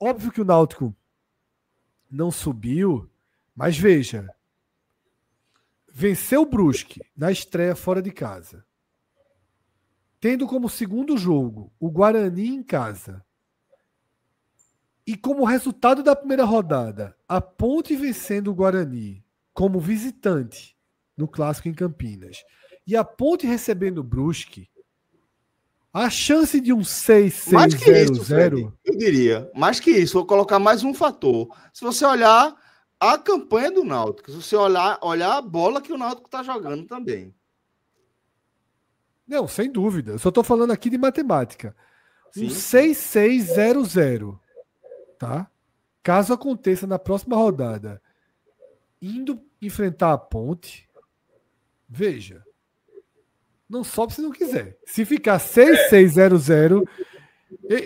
Óbvio que o Náutico não subiu, mas veja, venceu o Brusque na estreia fora de casa, tendo como segundo jogo o Guarani em casa, e como resultado da primeira rodada, a Ponte vencendo o Guarani como visitante no Clássico em Campinas, e a Ponte recebendo o Brusque, a chance de um Mais que isso, 6-6-0-0... Fred, eu diria. Mais que isso, vou colocar mais um fator. Se você olhar a campanha do Náutico, se você olhar a bola que o Náutico está jogando também. Não, sem dúvida. Eu só estou falando aqui de matemática. Um Sim. 6-6-0-0, tá? Caso aconteça na próxima rodada, indo enfrentar a Ponte, veja, não sobe se não quiser. Se ficar 6-6-0-0,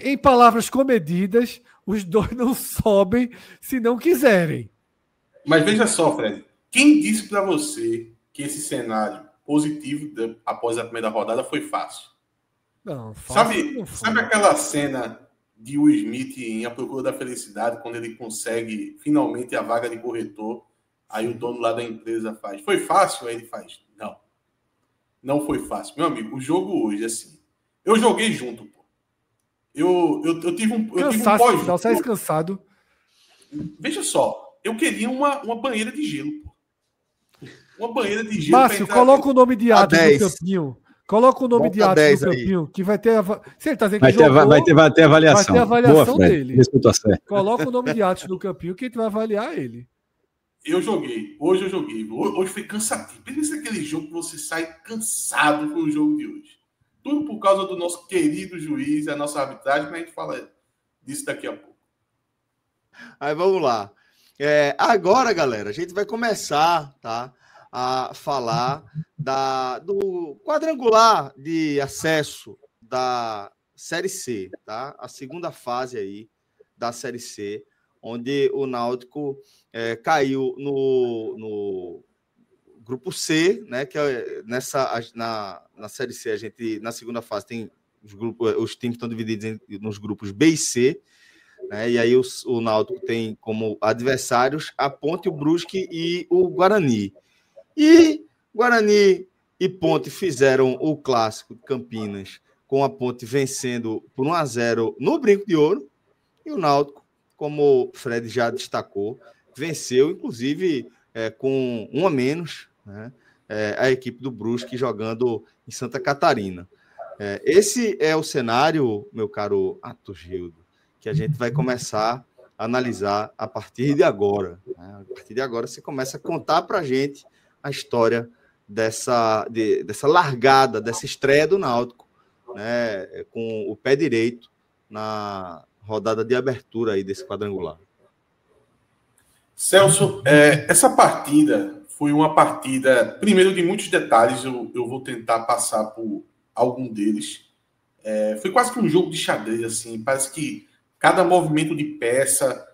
em palavras comedidas, os dois não sobem se não quiserem. Mas veja só, Fred, quem disse para você que esse cenário positivo após a primeira rodada foi fácil? Não, fácil não foi. Sabe aquela cena de Will Smith em A Procura da Felicidade, quando ele consegue finalmente a vaga de corretor, aí o dono lá da empresa faz, foi fácil? Aí ele faz, não foi fácil. Meu amigo, o jogo hoje, assim, eu joguei junto, pô. Eu tive um pós-jogo. Você é cansado. Veja só, eu queria uma banheira de gelo, pô. Uma banheira de gelo. Márcio, coloca o nome de Atos no campinho. Coloca o nome de Atos no campinho, que vai ter... Se ele tá dizendo que vai ter avaliação. Vai ter avaliação dele. Certo. Coloca o nome de Atos no campinho, que a gente vai avaliar ele. Hoje eu joguei. Hoje foi cansativo. Pensa aquele jogo que você sai cansado com o jogo de hoje. Tudo por causa do nosso querido juiz, a nossa arbitragem, mas a gente fala disso daqui a pouco. Aí vamos lá. Agora, galera, a gente vai começar, tá, a falar do quadrangular de acesso da Série C, tá? A segunda fase aí da Série C, onde o Náutico caiu no grupo C, né? Que na Série C a gente, na segunda fase, tem os times estão divididos nos grupos B e C, né? E aí o Náutico tem como adversários a Ponte, o Brusque e o Guarani. E Guarani e Ponte fizeram o clássico de Campinas, com a Ponte vencendo por 1-0 no Brinco de Ouro, e o Náutico, como o Fred já destacou, venceu, inclusive, com um a menos, né, a equipe do Brusque jogando em Santa Catarina. Esse é o cenário, meu caro Atos Gildo, que a gente vai começar a analisar a partir de agora. Né? A partir de agora você começa a contar para a gente a história dessa largada, dessa estreia do Náutico, né, com o pé direito na rodada de abertura aí desse quadrangular. Celso, essa partida foi uma partida, primeiro, de muitos detalhes, eu vou tentar passar por algum deles. Foi quase que um jogo de xadrez, assim, parece que cada movimento de peça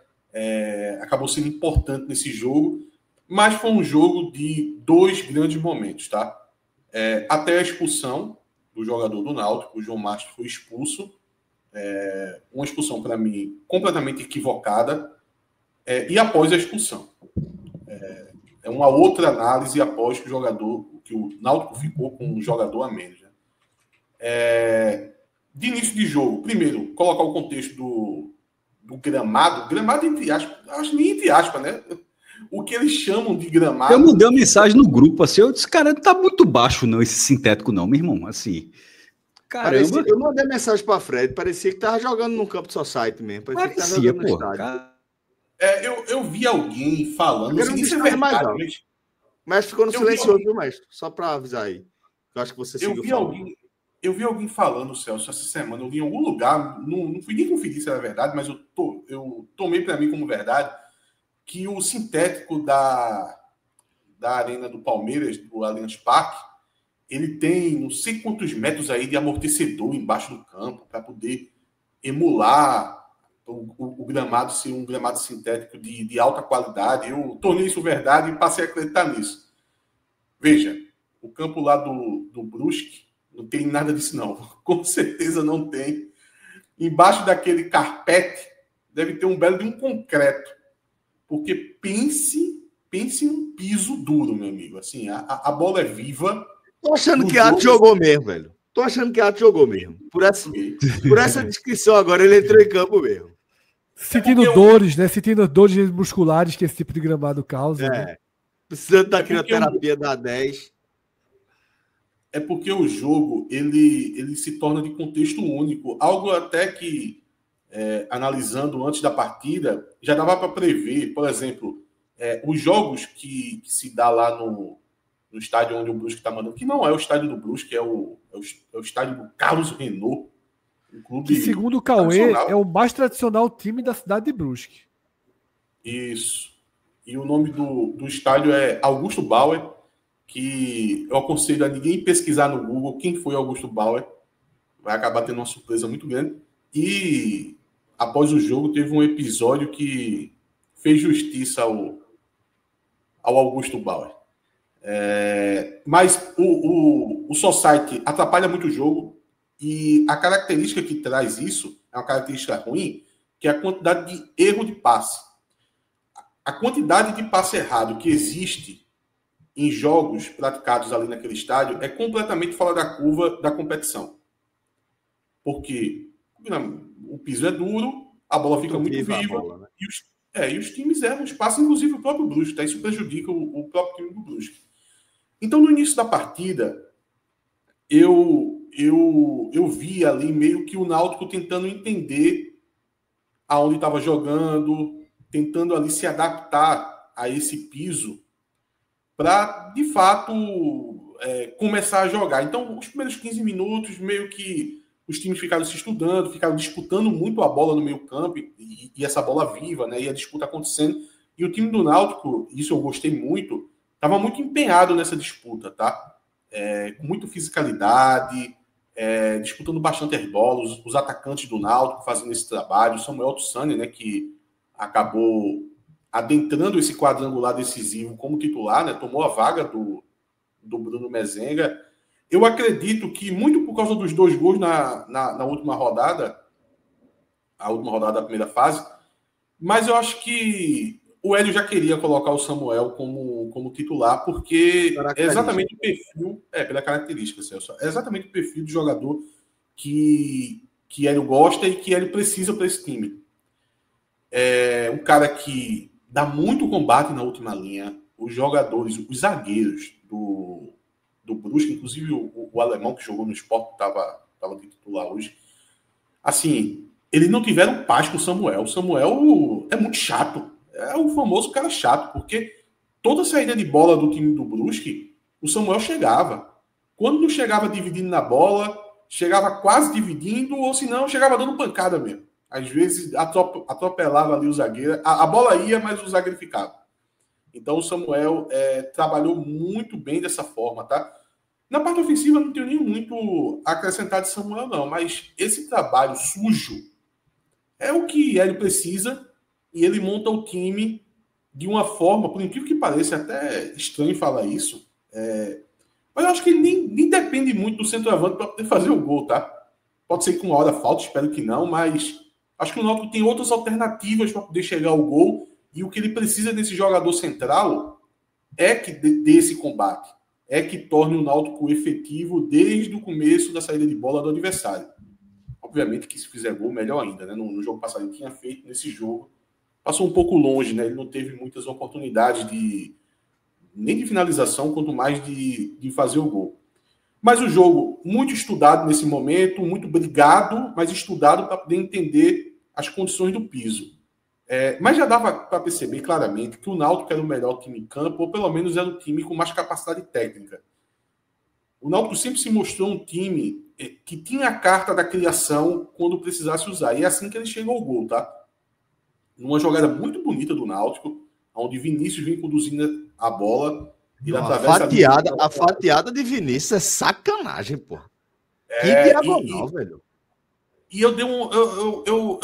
acabou sendo importante nesse jogo, mas foi um jogo de dois grandes momentos, tá? Até a expulsão do jogador do Náutico, o João Márcio foi expulso, uma expulsão, para mim, completamente equivocada, e após a expulsão. É uma outra análise após que o Náutico ficou com um jogador a menos. Né? De início de jogo, primeiro, colocar o contexto do gramado entre aspas, acho nem entre aspas, né? O que eles chamam de gramado. Eu mandei uma mensagem no grupo, assim, eu disse, cara, não tá muito baixo, não, esse sintético, não, meu irmão, assim. Caramba. Eu mandei mensagem para Fred, parecia que tava jogando num campo de society mesmo. Parecia que tava jogando no estádio. Eu vi alguém falando. Isso é verdade, mas ficou no silencioso, viu, mestre? Só para avisar aí. Eu acho que você seguiu falando. Eu vi alguém falando, Celso, essa semana. Eu vi em algum lugar, não fui nem conferir se era verdade, mas eu tomei para mim como verdade que o sintético da Arena do Palmeiras, do Allianz Parque, ele tem não sei quantos metros aí de amortecedor embaixo do campo para poder emular o gramado ser um gramado sintético de alta qualidade. Eu tornei isso verdade e passei a acreditar nisso. Veja, o campo lá do Brusque não tem nada disso, não. Com certeza não tem. Embaixo daquele carpete deve ter um belo de um concreto. Porque pense num piso duro, meu amigo. Assim, a bola é viva. Tô achando que Atos jogou mesmo, velho. Tô achando que Atos jogou mesmo. Por essa descrição agora, ele entrou em campo mesmo. Sentindo dores, né? Sentindo dores musculares que esse tipo de gramado causa. Né? Precisando da crioterapia da 10. É porque o jogo, ele se torna de contexto único. Algo até que, analisando antes da partida, já dava para prever. Por exemplo, os jogos que se dá lá no estádio onde o Brusque está mandando, que não é o estádio do Brusque, é o estádio do Carlos Renault, um clube que, segundo o Cauê, é o mais tradicional time da cidade de Brusque. Isso. E o nome do estádio é Augusto Bauer, que eu aconselho a ninguém pesquisar no Google quem foi Augusto Bauer. Vai acabar tendo uma surpresa muito grande. E, após o jogo, teve um episódio que fez justiça ao Augusto Bauer. Mas o Society atrapalha muito o jogo, e a característica que traz isso é uma característica ruim, que é a quantidade de erro de passe. A quantidade de passe errado que existe em jogos praticados ali naquele estádio é completamente fora da curva da competição. Porque o piso é duro, a bola fica muito viva, bola, né? E os times erram espaço, inclusive o próprio Brusque, tá? Isso prejudica o próprio time do Brusque. Então, no início da partida, eu vi ali meio que o Náutico tentando entender aonde estava jogando, tentando ali se adaptar a esse piso para, de fato, começar a jogar. Então, os primeiros 15 minutos, meio que os times ficaram se estudando, ficaram disputando muito a bola no meio campo, e essa bola viva, né? E a disputa acontecendo. E o time do Náutico, isso eu gostei muito, estava muito empenhado nessa disputa, tá? Com muita fisicalidade, disputando bastante as bolas, os atacantes do Náutico fazendo esse trabalho, o Samuel Tussani, né, que acabou adentrando esse quadrangular decisivo como titular, né, tomou a vaga do Bruno Mezenga. Eu acredito que, muito por causa dos 2 gols na última rodada, a última rodada da primeira fase, mas eu acho que o Hélio já queria colocar o Samuel como titular, porque é exatamente o perfil, pela característica, Celso, é exatamente o perfil do jogador que Hélio gosta e que Hélio precisa para esse time. É um cara que dá muito combate na última linha. Os jogadores, os zagueiros do Brusque, inclusive o alemão que jogou no Sport, estava de titular hoje, assim, eles não tiveram paz com o Samuel. O Samuel é muito chato. É o famoso cara chato, porque toda saída de bola do time do Brusque, o Samuel chegava. Quando não chegava dividindo na bola, chegava quase dividindo, ou se não, chegava dando pancada mesmo. Às vezes atropelava ali o zagueiro. A bola ia, mas o zagueiro ficava. Então o Samuel trabalhou muito bem dessa forma, tá? Na parte ofensiva não tenho nem muito a acrescentar de Samuel, não. Mas esse trabalho sujo é o que ele precisa. E ele monta o time de uma forma, por incrível que pareça, até estranho falar isso, mas eu acho que ele nem depende muito do centroavante para poder fazer o gol, tá? Pode ser que uma hora falte, espero que não, mas acho que o Náutico tem outras alternativas para poder chegar ao gol, e o que ele precisa desse jogador central é que dê esse combate, é que torne o Náutico efetivo desde o começo da saída de bola do adversário. Obviamente que se fizer gol, melhor ainda, né? No jogo passado ele tinha feito, nesse jogo passou um pouco longe, né? Ele não teve muitas oportunidades nem de finalização, quanto mais de fazer o gol. Mas o jogo muito estudado nesse momento, muito brigado, mas estudado para poder entender as condições do piso. Mas já dava para perceber claramente que o Náutico era o melhor time em campo, ou pelo menos era o time com mais capacidade técnica. O Náutico sempre se mostrou um time que tinha a carta da criação quando precisasse usar. E é assim que ele chegou ao gol, tá? Numa jogada muito bonita do Náutico, onde Vinícius vem conduzindo a bola. A fatiada de Vinícius é sacanagem, pô. Que diagonal, velho. E eu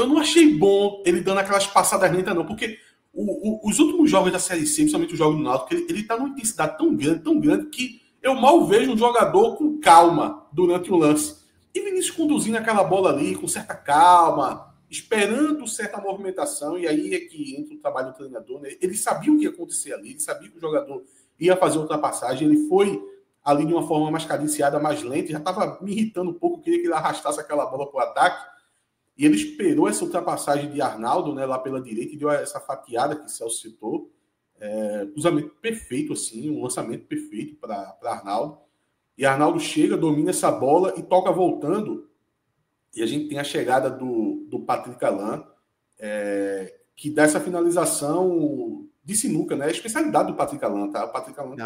não achei bom ele dando aquelas passadas lentas, não, porque os últimos jogos da Série C, principalmente o jogo do Náutico, ele tá numa intensidade tão grande, que eu mal vejo um jogador com calma durante o lance. E Vinícius conduzindo aquela bola ali com certa calma, esperando certa movimentação, e aí é que entra o trabalho do treinador, né? Ele sabia o que ia acontecer ali, ele sabia que o jogador ia fazer ultrapassagem, ele foi ali de uma forma mais cadenciada, mais lenta, já estava me irritando um pouco, queria que ele arrastasse aquela bola para o ataque, e ele esperou essa ultrapassagem de Arnaldo, né, lá pela direita, e deu essa fatiada que o Celso citou, cruzamento perfeito, assim, um lançamento perfeito para Arnaldo, e Arnaldo chega, domina essa bola e toca voltando, e a gente tem a chegada do Patrick Alain, que dá essa finalização de sinuca, né? A especialidade do Patrick Alain, tá? O Patrick Alain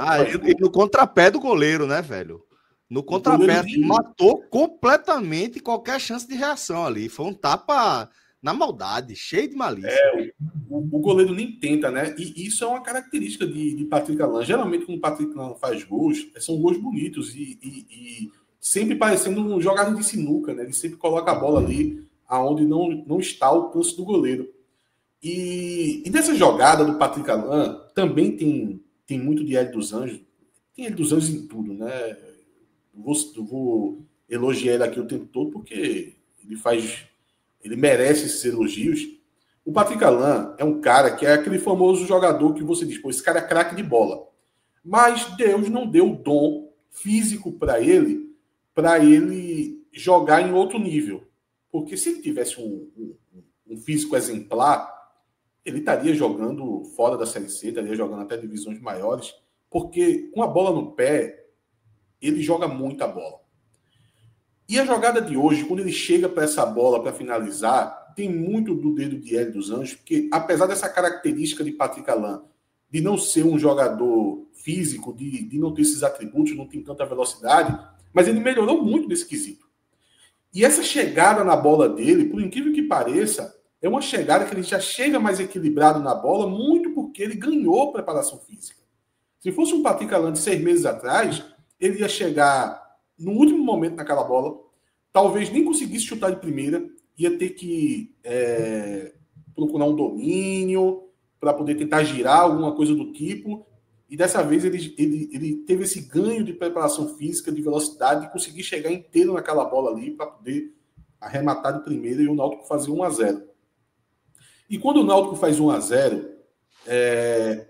e no contrapé do goleiro, né, velho? No contrapé, assim, matou completamente qualquer chance de reação ali. Foi um tapa na maldade, cheio de malícia. O goleiro nem tenta, né? E isso é uma característica de Patrick Alain. Geralmente, quando o Patrick Alain faz gols, são gols bonitos e sempre parecendo um jogador de sinuca, né? Ele sempre coloca a bola ali aonde não está o alcance do goleiro. E nessa jogada do Patrick Alain também tem muito de Hélio dos Anjos. Tem Hélio dos Anjos em tudo, né? Vou elogiar ele aqui o tempo todo porque ele merece esses elogios. O Patrick Alain é um cara que é aquele famoso jogador que você diz, pô, esse cara é craque de bola. Mas Deus não deu o dom físico para ele jogar em outro nível. Porque se ele tivesse um físico exemplar, ele estaria jogando fora da Série C, estaria jogando até divisões maiores, porque com a bola no pé, ele joga muita bola. E a jogada de hoje, quando ele chega para essa bola para finalizar, tem muito do dedo de Hélio dos Anjos, porque apesar dessa característica de Patrick Alain, de não ser um jogador físico, de não ter esses atributos, não tem tanta velocidade, mas ele melhorou muito nesse quesito. E essa chegada na bola dele, por incrível que pareça, é uma chegada que ele já chega mais equilibrado na bola, muito porque ele ganhou preparação física. Se fosse um Patrick Alain de 6 meses atrás, ele ia chegar no último momento naquela bola, talvez nem conseguisse chutar de primeira, ia ter que procurar um domínio para poder tentar girar alguma coisa do tipo, e dessa vez ele teve esse ganho de preparação física, de velocidade, de conseguir chegar inteiro naquela bola ali para poder arrematar de primeira e o Náutico fazer 1-0. E quando o Náutico faz 1-0,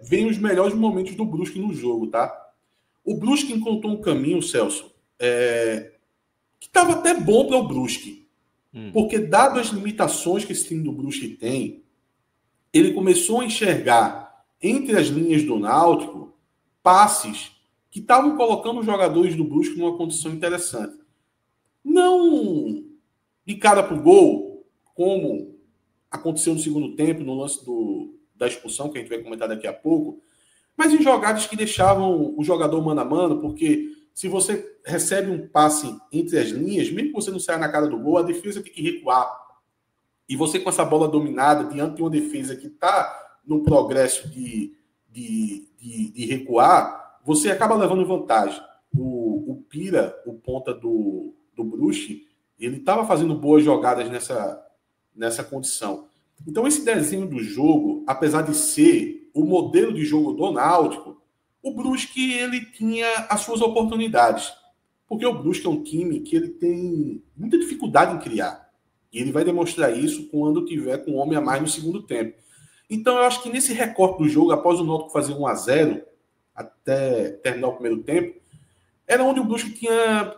vem os melhores momentos do Brusque no jogo, tá? O Brusque encontrou um caminho, Celso, que estava até bom para o Brusque. Porque, dado as limitações que esse time do Brusque tem, ele começou a enxergar entre as linhas do Náutico passes que estavam colocando os jogadores do Brusque numa condição interessante. Não de cara para o gol, como aconteceu no segundo tempo, no lance da expulsão, que a gente vai comentar daqui a pouco, mas em jogadas que deixavam o jogador mano a mano, porque se você recebe um passe entre as linhas, mesmo que você não saia na cara do gol, a defesa tem que recuar. E você com essa bola dominada, diante de uma defesa que está no progresso de recuar, você acaba levando vantagem. O Pira, o ponta do Brusque, ele estava fazendo boas jogadas nessa condição. Então, esse desenho do jogo, apesar de ser o modelo de jogo do Náutico, o Brusque ele tinha as suas oportunidades. Porque o Brusque é um time que ele tem muita dificuldade em criar. E ele vai demonstrar isso quando tiver com um homem a mais no segundo tempo. Então, eu acho que nesse recorte do jogo, após o Náutico fazer 1-0, até terminar o primeiro tempo, era onde o Brusque tinha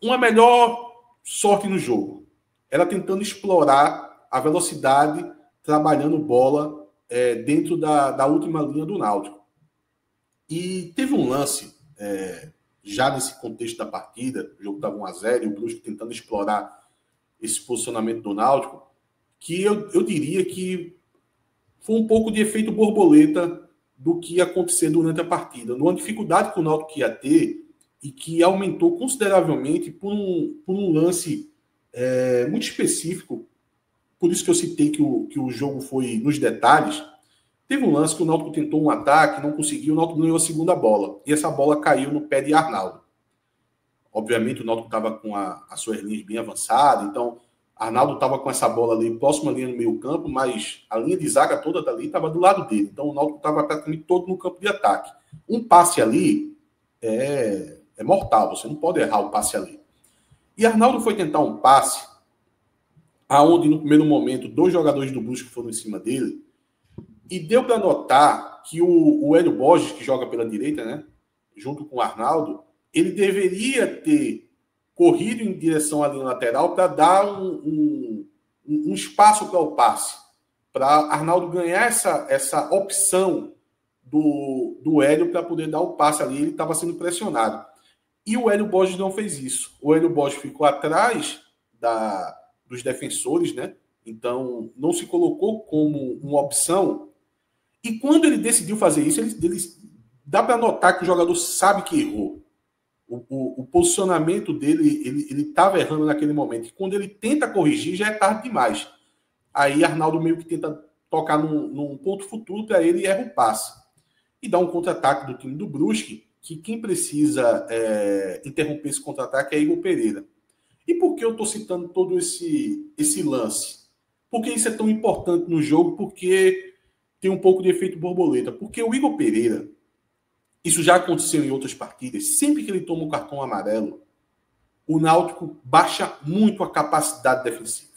uma melhor sorte no jogo. Era tentando explorar a velocidade, trabalhando bola dentro da última linha do Náutico. E teve um lance, já nesse contexto da partida, o jogo estava 1-0, e o Brusque tentando explorar esse posicionamento do Náutico, que eu diria que foi um pouco de efeito borboleta do que ia acontecer durante a partida. Numa dificuldade que o Náutico ia ter e que aumentou consideravelmente por um lance muito específico. Por isso que eu citei que o jogo foi nos detalhes. Teve um lance que o Náutico tentou um ataque, não conseguiu, o Náutico ganhou a segunda bola. E essa bola caiu no pé de Arnaldo. Obviamente o Náutico estava com as suas linhas bem avançadas, então Arnaldo estava com essa bola ali próxima linha no meio campo, mas a linha de zaga toda dali estava do lado dele. Então o Náutico estava praticamente todo no campo de ataque. Um passe ali é mortal, você não pode errar o passe ali. E Arnaldo foi tentar um passe aonde no primeiro momento 2 jogadores do Brusque foram em cima dele, e deu para notar que o Hélio Borges, que joga pela direita, né, junto com o Arnaldo, ele deveria ter corrido em direção à linha lateral para dar um espaço para o passe, para Arnaldo ganhar essa opção do Hélio para poder dar o passe ali. Ele estava sendo pressionado. E o Hélio Borges não fez isso. O Hélio Borges ficou atrás dos defensores, né? Então não se colocou como uma opção. E quando ele decidiu fazer isso, dá para notar que o jogador sabe que errou. O posicionamento dele, ele estava errando naquele momento. E quando ele tenta corrigir, já é tarde demais. Aí Arnaldo meio que tenta tocar num ponto futuro para ele e erra o passe. E dá um contra-ataque do time do Brusque, que quem precisa interromper esse contra-ataque é Igor Pereira. E por que eu estou citando todo esse lance? Porque isso é tão importante no jogo, porque tem um pouco de efeito borboleta. Porque o Igor Pereira, isso já aconteceu em outras partidas, sempre que ele toma um cartão amarelo, o Náutico baixa muito a capacidade defensiva.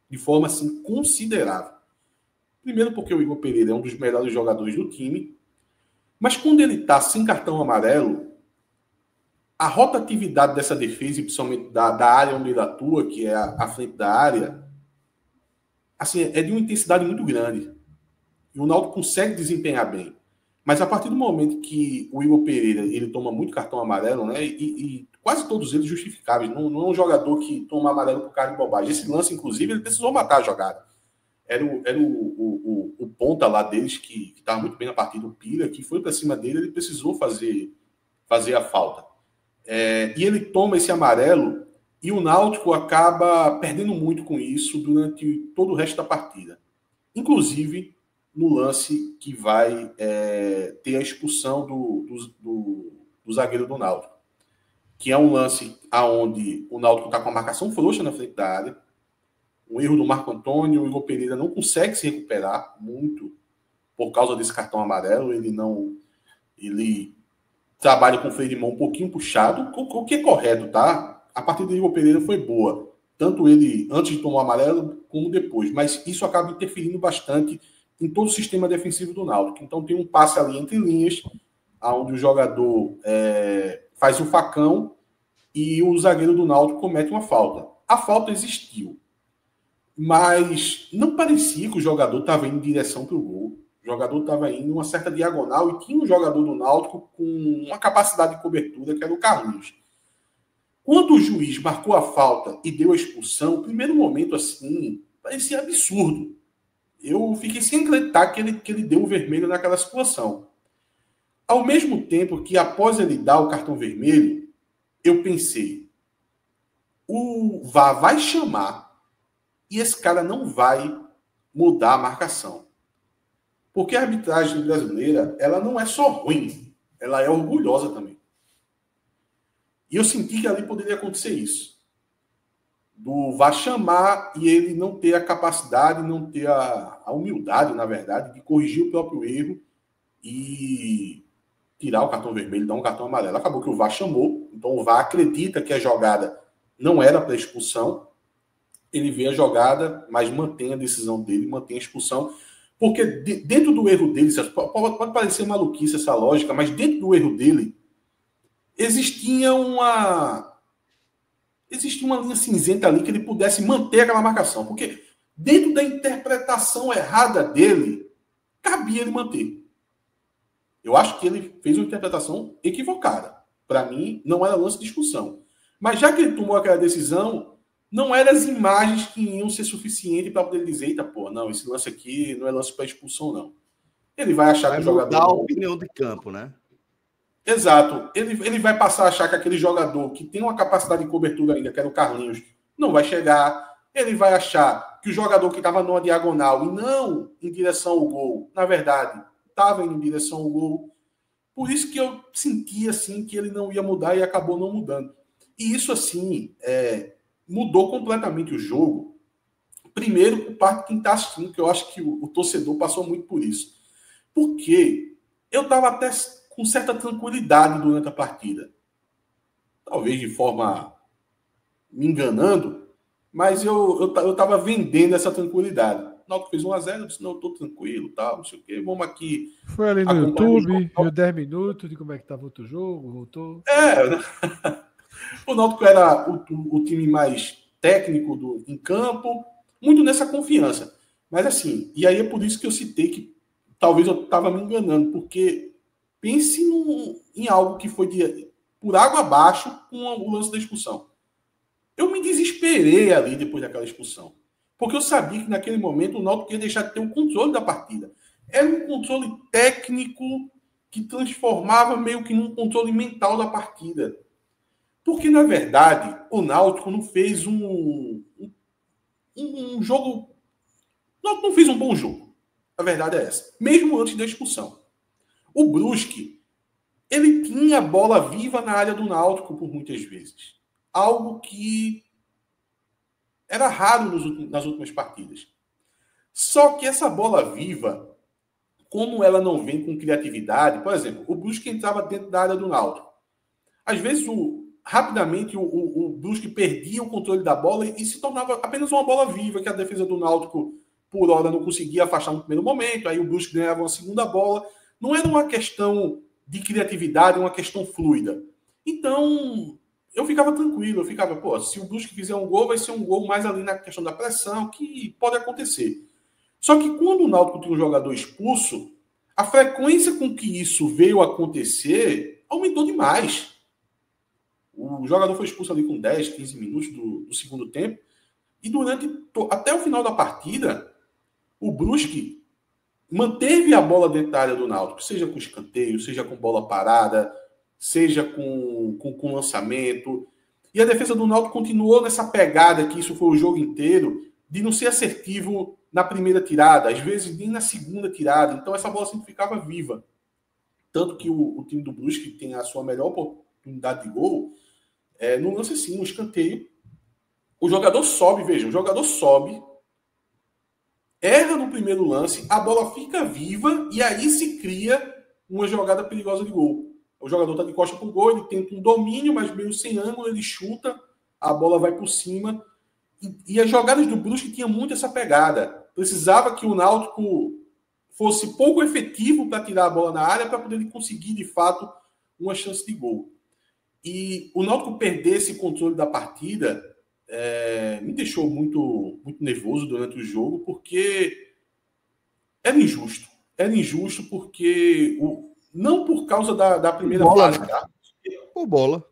De forma, assim, considerável. Primeiro porque o Igor Pereira é um dos melhores jogadores do time, mas quando ele está sem cartão amarelo, a rotatividade dessa defesa, principalmente da área onde ele atua, que é a frente da área, assim, é de uma intensidade muito grande. E o Náutico consegue desempenhar bem. Mas a partir do momento que o Igor Pereira ele toma muito cartão amarelo, né, e quase todos eles justificáveis, não é um jogador que toma amarelo por causa de bobagem. Esse lance, inclusive, ele precisou matar a jogada. Era o ponta lá deles, que estava muito bem na partida, o Pira, que foi para cima dele, ele precisou fazer a falta. E ele toma esse amarelo, e o Náutico acaba perdendo muito com isso durante todo o resto da partida. Inclusive no lance que vai ter a expulsão do zagueiro do Náutico, que é um lance onde o Náutico está com a marcação frouxa na frente da área, um erro do Marco Antônio, o Igor Pereira não consegue se recuperar muito por causa desse cartão amarelo, ele trabalha com o freio de mão um pouquinho puxado, o que é correto, tá? A partida do Igor Pereira foi boa, tanto ele antes de tomar o amarelo, como depois, mas isso acaba interferindo bastante em todo o sistema defensivo do Náutico. Então tem um passe ali entre linhas, onde o jogador faz o facão e o zagueiro do Náutico comete uma falta. A falta existiu, mas não parecia que o jogador estava indo em direção para o gol. O jogador estava indo em uma certa diagonal e tinha um jogador do Náutico com uma capacidade de cobertura, que era o Carlinhos. Quando o juiz marcou a falta e deu a expulsão, no primeiro momento, assim, parecia absurdo. Eu fiquei sem acreditar que ele deu o vermelho naquela situação. Ao mesmo tempo que, após ele dar o cartão vermelho, eu pensei, o VAR vai chamar e esse cara não vai mudar a marcação. Porque a arbitragem brasileira, ela não é só ruim, ela é orgulhosa também. E eu senti que ali poderia acontecer isso. Do VAR chamar e ele não ter a capacidade, não ter a humildade, na verdade, de corrigir o próprio erro e tirar o cartão vermelho, dar um cartão amarelo. Acabou que o VAR chamou, então o VAR acredita que a jogada não era para expulsão, ele vê a jogada, mas mantém a decisão dele, mantém a expulsão, porque dentro do erro dele, pode parecer maluquice essa lógica, mas dentro do erro dele, existia uma linha cinzenta ali que ele pudesse manter aquela marcação, porque dentro da interpretação errada dele, cabia ele manter. Eu acho que ele fez uma interpretação equivocada. Para mim, não era lance de expulsão. Mas já que ele tomou aquela decisão, não eram as imagens que iam ser suficientes para poder dizer, eita, pô, não, esse lance aqui não é lance para expulsão, não. Ele vai achar que o jogador... Vai mudar a opinião de campo, né? Exato. Ele vai passar a achar que aquele jogador que tem uma capacidade de cobertura ainda, que era o Carlinhos, não vai chegar. Ele vai achar que o jogador que estava numa diagonal e não em direção ao gol, na verdade, estava indo em direção ao gol. Por isso que eu senti assim, que ele não ia mudar e acabou não mudando. E isso, assim, mudou completamente o jogo. Primeiro, por parte de quem está assistindo, que eu acho que o torcedor passou muito por isso. Porque eu estava até com certa tranquilidade durante a partida. Talvez de forma me enganando, Mas eu tava vendendo essa tranquilidade. O Náutico fez 1-0, eu disse, não, eu tô tranquilo, tal, não sei o quê, vamos aqui. Foi ali no YouTube, viu 10 minutos de como é que tava outro jogo, voltou. O Náutico era o time mais técnico em campo, muito nessa confiança. Mas assim, e aí é por isso que eu citei que talvez eu estava me enganando, porque pense em algo que foi por água abaixo com o lance da expulsão. Eu me desesperei ali depois daquela expulsão, porque eu sabia que naquele momento o Náutico ia deixar de ter o controle da partida. Era um controle técnico que transformava meio que num controle mental da partida. Porque, na verdade, o Náutico não fez um jogo... O Náutico não fez um bom jogo. A verdade é essa. Mesmo antes da expulsão. O Brusque, ele tinha a bola viva na área do Náutico por muitas vezes. Algo que era raro nas últimas partidas. Só que essa bola viva, como ela não vem com criatividade... Por exemplo, o Brusque entrava dentro da área do Náutico. Às vezes, rapidamente, o Brusque perdia o controle da bola e se tornava apenas uma bola viva, que a defesa do Náutico, por hora, não conseguia afastar no primeiro momento. Aí o Brusque ganhava uma segunda bola. Não era uma questão de criatividade, uma questão fluida. Então, eu ficava tranquilo. Eu ficava, se o Brusque fizer um gol, vai ser um gol mais ali na questão da pressão, que pode acontecer. Só que quando o Náutico tinha um jogador expulso, a frequência com que isso veio acontecer aumentou demais. O jogador foi expulso ali com 10, 15 minutos do segundo tempo. E até o final da partida, o Brusque manteve a bola dentro da área do Náutico, seja com escanteio, seja com bola parada, seja com lançamento. E a defesa do Náutico continuou nessa pegada, que isso foi o jogo inteiro, de não ser assertivo na primeira tirada, às vezes nem na segunda tirada. Então essa bola sempre ficava viva. Tanto que o time do Brusque tem a sua melhor oportunidade de gol, no lance assim, um escanteio. O jogador sobe, veja, o jogador sobe, erra no primeiro lance, a bola fica viva e aí se cria uma jogada perigosa de gol. O jogador está de costa para o gol, ele tenta um domínio, mas meio sem ângulo, ele chuta, a bola vai por cima. E as jogadas do Brusque tinham muito essa pegada. Precisava que o Náutico fosse pouco efetivo para tirar a bola na área para poder conseguir, de fato, uma chance de gol. E o Náutico perder esse controle da partida me deixou muito, muito nervoso durante o jogo, porque era injusto. Era injusto porque... não por causa da primeira fase. Tá? Por bola.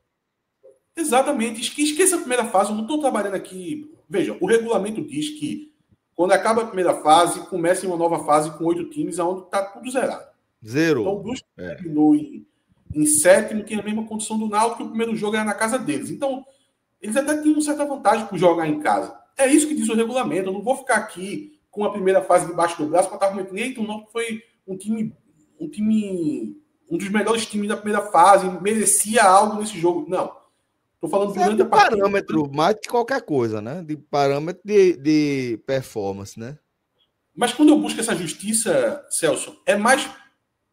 Exatamente. Esqueça a primeira fase. Eu não estou trabalhando aqui... Veja, o regulamento diz que quando acaba a primeira fase, começa em uma nova fase com 8 times, onde está tudo zerado. Zero. Então o Brusque terminou em sétimo, tinha a mesma condição do Náutico, que o primeiro jogo era na casa deles. Então, eles até tinham certa vantagem por jogar em casa. É isso que diz o regulamento. Eu não vou ficar aqui com a primeira fase debaixo do braço para estar comentando. Então, o Náutico foi um dos melhores times da primeira fase, merecia algo nesse jogo. Não. Estou falando durante a partida. Parâmetro mais que qualquer coisa, né? De parâmetro de performance, né? Mas quando eu busco essa justiça, Celso, é mais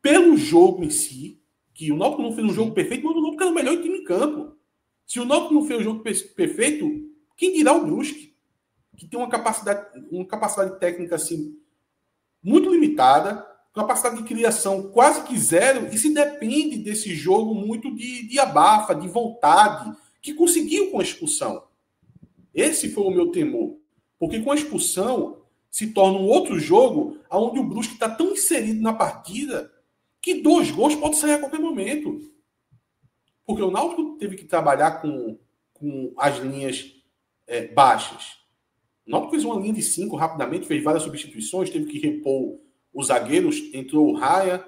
pelo jogo em si, que o Náutico não fez um jogo perfeito, mas o Náutico era o melhor time em campo. Se o Náutico não fez um jogo perfeito, quem dirá o Brusque? Que tem uma capacidade técnica assim, muito limitada, capacidade de criação quase que zero, e se depende desse jogo muito de abafa, de vontade, que conseguiu com a expulsão. Esse foi o meu temor. Porque com a expulsão se torna um outro jogo onde o Brusque está tão inserido na partida que 2 gols podem sair a qualquer momento. Porque o Náutico teve que trabalhar com as linhas baixas. O Náutico fez uma linha de 5 rapidamente, fez várias substituições, teve que repor os zagueiros, entrou o Raia,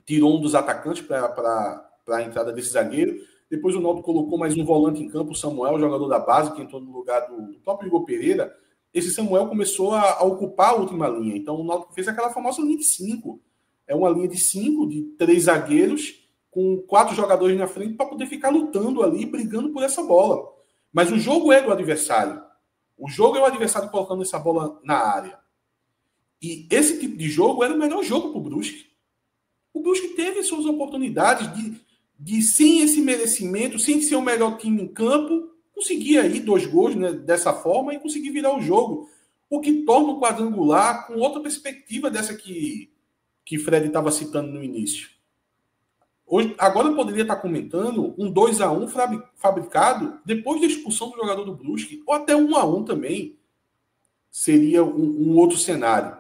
tirou um dos atacantes para a entrada desse zagueiro. Depois o Náutico colocou mais um volante em campo, o Samuel, jogador da base, que entrou no lugar do próprio Igor Pereira. Esse Samuel começou a ocupar a última linha. Então o Náutico fez aquela famosa linha de 5. É uma linha de 5, de 3 zagueiros, com 4 jogadores na frente, para poder ficar lutando ali, brigando por essa bola. Mas o jogo é do adversário. O jogo é o adversário colocando essa bola na área. E esse tipo de jogo era o melhor jogo para o Brusque. O Brusque teve suas oportunidades de sem esse merecimento, sem ser o melhor time em campo, conseguir aí 2 gols, né, dessa forma e conseguir virar o jogo. O que torna o quadrangular com outra perspectiva dessa que Fred estava citando no início. Hoje, agora eu poderia estar comentando um 2-1 fabricado depois da expulsão do jogador do Brusque, ou até 1-1 também seria um outro cenário.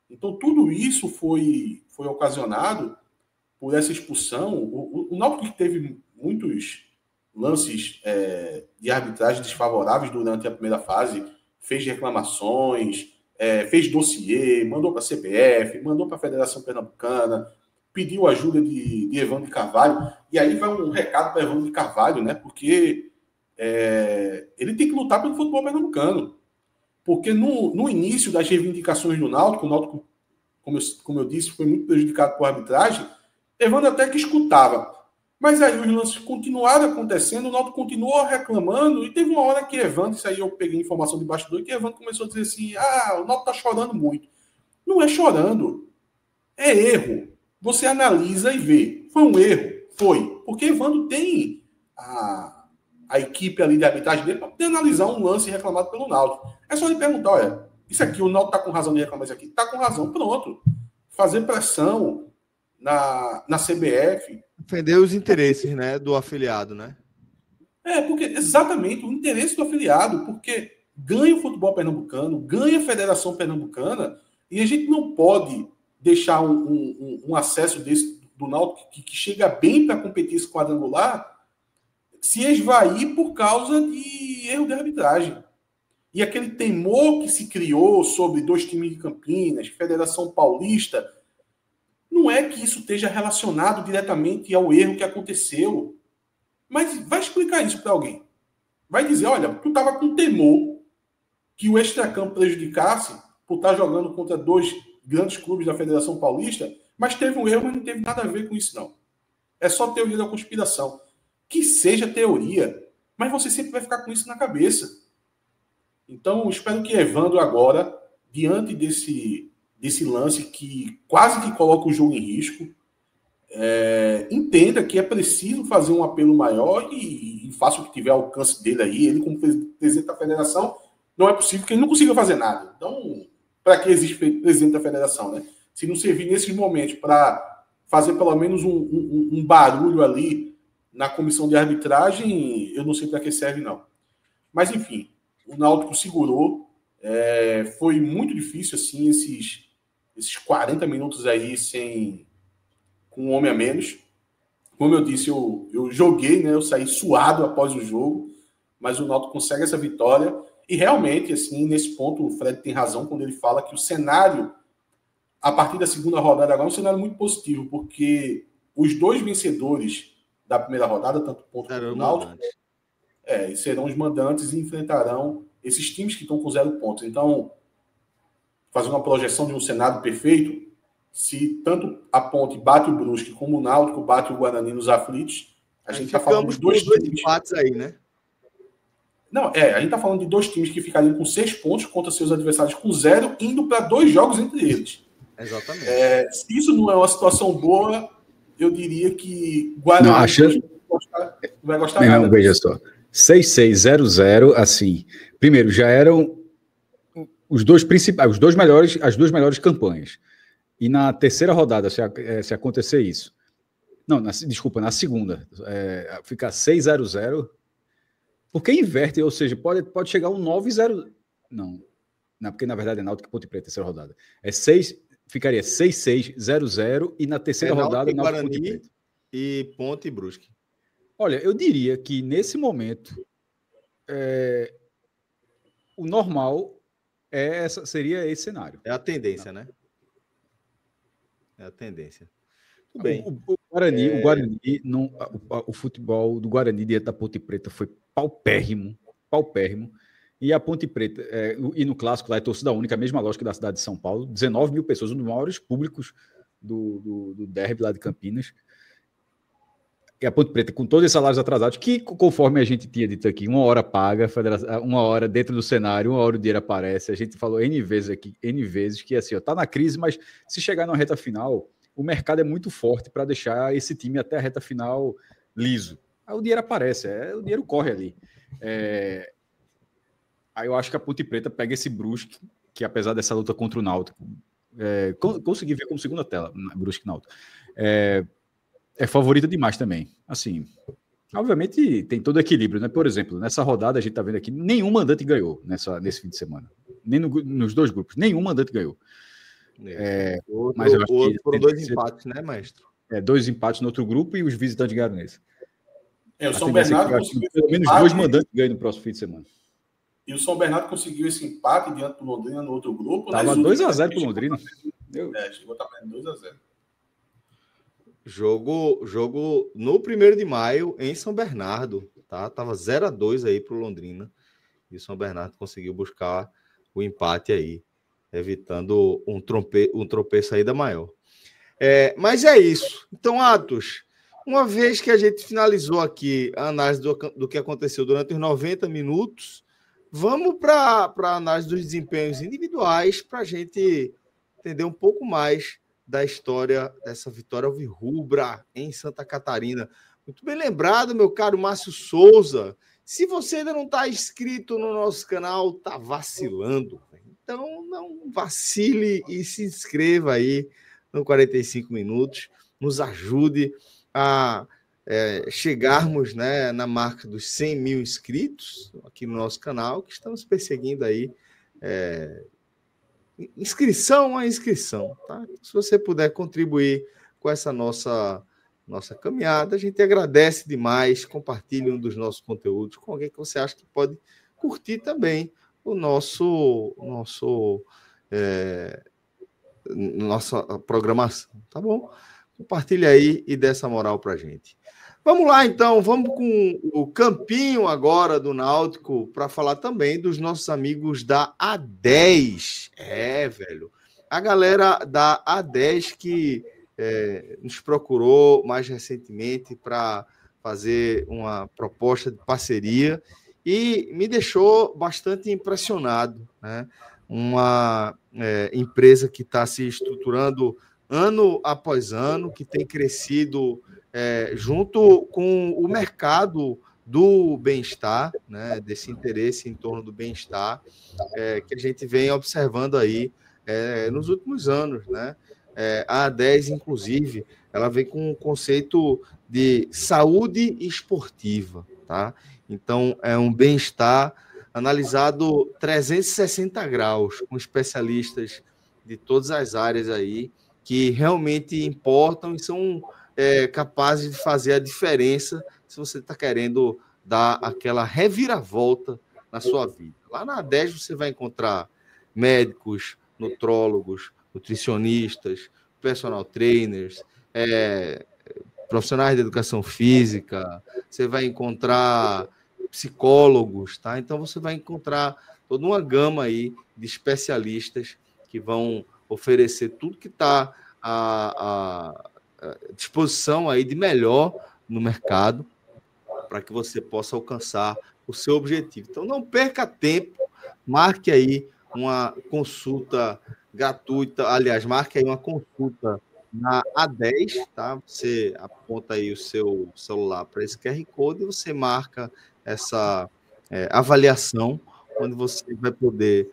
Então tudo isso foi ocasionado por essa expulsão. O Náutico teve muitos lances de arbitragem desfavoráveis durante a primeira fase, fez reclamações, fez dossiê, mandou para a CBF, mandou para a Federação Pernambucana, pediu ajuda de Evandro de Carvalho, e aí vai um recado para Evandro de Carvalho, né? Porque ele tem que lutar pelo futebol pernambucano. Porque no início das reivindicações do Náutico, o Náutico, como eu disse, foi muito prejudicado por arbitragem, Evandro até que escutava. Mas aí os lances continuaram acontecendo, o Náutico continuou reclamando, e teve uma hora que Evandro, isso aí eu peguei informação de bastidor, que Evandro começou a dizer assim, o Náutico está chorando muito. Não é chorando, é erro. Você analisa e vê. Foi um erro? Foi. Porque Evandro tem a equipe ali de arbitragem dele para poder analisar um lance reclamado pelo Náutico. É só ele perguntar, olha, isso aqui, o Náutico está com razão de reclamar isso aqui? Está com razão, pronto. Fazer pressão na CBF. Defender os interesses, né, do afiliado, né? Porque exatamente o interesse do afiliado, porque ganha o futebol pernambucano, ganha a Federação Pernambucana, e a gente não pode deixar um acesso desse do Náutico que chega bem para competir esse quadrangular se esvair por causa de erro de arbitragem. E aquele temor que se criou sobre 2 times de Campinas, Federação Paulista, não é que isso esteja relacionado diretamente ao erro que aconteceu. Mas vai explicar isso para alguém. Vai dizer, olha, tu estava com temor que o extracampo prejudicasse por estar jogando contra 2 grandes clubes da Federação Paulista, mas teve um erro, mas não teve nada a ver com isso, não. É só teoria da conspiração. Que seja teoria, mas você sempre vai ficar com isso na cabeça. Então, espero que Evandro agora, diante desse lance que quase que coloca o jogo em risco, entenda que é preciso fazer um apelo maior e faça o que tiver ao alcance dele aí. Ele, como presidente da federação, não é possível que ele não consiga fazer nada. Então, para que existe presidente da federação, né? Se não servir nesses momentos para fazer pelo menos um barulho ali na comissão de arbitragem, eu não sei para que serve, não. Mas, enfim, o Náutico segurou. Foi muito difícil, assim, esses 40 minutos aí com um homem a menos. Como eu disse, eu joguei, né? Eu saí suado após o jogo, mas o Náutico consegue essa vitória. E realmente, assim, nesse ponto, o Fred tem razão quando ele fala que o cenário, a partir da segunda rodada agora, é um cenário muito positivo, porque os 2 vencedores da primeira rodada, tanto ponto quanto o Náutico, serão os mandantes e enfrentarão esses times que estão com 0 pontos. Então, fazer uma projeção de um cenário perfeito, se tanto a Ponte bate o Brusque como o Náutico bate o Guarani nos aflitos, a gente está falando de 2 times empates aí, né? Não, a gente está falando de 2 times que ficariam com 6 pontos contra seus adversários com 0, indo para 2 jogos entre eles. Exatamente. Se isso não é uma situação boa, eu diria que Guarani não vai gostar nada. Não, veja só. 6600, assim, primeiro, já eram os 2 principais, as duas melhores campanhas. E na terceira rodada, se acontecer isso. Não, desculpa, na segunda, fica 600. Porque inverte, ou seja, pode chegar um 9-0. Não, porque na verdade é Náutico e Ponte Preta, terceira rodada. Ficaria 6-6-0-0 e na terceira rodada Náutico Ponte Preta. E Ponte e Brusque. Olha, eu diria que nesse momento o normal seria esse cenário. É a tendência, né? É a tendência. Tudo bem. O futebol do Guarani diante da Ponte Preta foi paupérrimo. E a Ponte Preta, e no clássico lá é torcida única, a mesma lógica da cidade de São Paulo, 19 mil pessoas, um dos maiores públicos do derby lá de Campinas. E a Ponte Preta, com todos os salários atrasados, que conforme a gente tinha dito aqui, 1 hora paga, uma hora dentro do cenário, 1 hora o dinheiro aparece. A gente falou N vezes que assim, tá na crise, mas se chegar na reta final, o mercado é muito forte para deixar esse time até a reta final liso. Aí o dinheiro aparece, o dinheiro corre ali. Aí eu acho que a Ponte Preta pega esse Brusque, que apesar dessa luta contra o Náutico, consegui ver como segunda tela, Brusque Náutico, é favorita demais também. Assim, obviamente tem todo equilíbrio, né? Por exemplo, nessa rodada a gente tá vendo aqui, nenhum mandante ganhou nesse fim de semana. Nem nos dois grupos, nenhum mandante ganhou. Mas eu acho que foram 2 empates, né, mestre? 2 empates no outro grupo e os visitantes ganharam nesse. O São Bernardo conseguiu pelo menos 2 mandantes ganham no próximo fim de semana. E o São Bernardo conseguiu esse empate diante do Londrina no outro grupo. Tava 2-0 pro Londrina. Chegou a estar 2-0. Jogo no 1º de maio em São Bernardo, tá? Tava 0-2 aí pro Londrina. E o São Bernardo conseguiu buscar o empate aí, evitando um tropeço ainda maior. Mas é isso. Então, Atos, uma vez que a gente finalizou aqui a análise do que aconteceu durante os 90 minutos, vamos para a análise dos desempenhos individuais para a gente entender um pouco mais da história dessa vitória alvirrubra em Santa Catarina. Muito bem lembrado, meu caro Márcio Souza. Se você ainda não está inscrito no nosso canal, está vacilando. Então, não vacile e se inscreva aí no 45 minutos. Nos ajude a chegarmos, né, na marca dos 100 mil inscritos aqui no nosso canal, que estamos perseguindo aí inscrição a inscrição. Tá? Se você puder contribuir com essa nossa caminhada, a gente agradece demais. Compartilhe um dos nossos conteúdos com alguém que você acha que pode curtir também nossa programação, tá bom? Compartilhe aí e dê essa moral pra gente. Vamos lá, então, vamos com o campinho agora do Náutico para falar também dos nossos amigos da A10. Velho, a galera da A10 que nos procurou mais recentemente para fazer uma proposta de parceria e me deixou bastante impressionado, né? Uma empresa que está se estruturando ano após ano, que tem crescido junto com o mercado do bem-estar, né, desse interesse em torno do bem-estar, que a gente vem observando aí nos últimos anos, né? A A10, inclusive, ela vem com um conceito de saúde esportiva, tá? Então, é um bem-estar analisado 360 graus, com especialistas de todas as áreas aí, que realmente importam e são capazes de fazer a diferença se você está querendo dar aquela reviravolta na sua vida. Lá na A10 você vai encontrar médicos, nutrólogos, nutricionistas, personal trainers, profissionais de educação física, você vai encontrar psicólogos, tá? Então você vai encontrar toda uma gama aí de especialistas que vão oferecer tudo que está à disposição aí de melhor no mercado para que você possa alcançar o seu objetivo. Então não perca tempo, marque aí uma consulta gratuita, aliás, marque aí uma consulta na A10, tá? Você aponta aí o seu celular para esse QR Code e você marca essa avaliação, onde você vai poder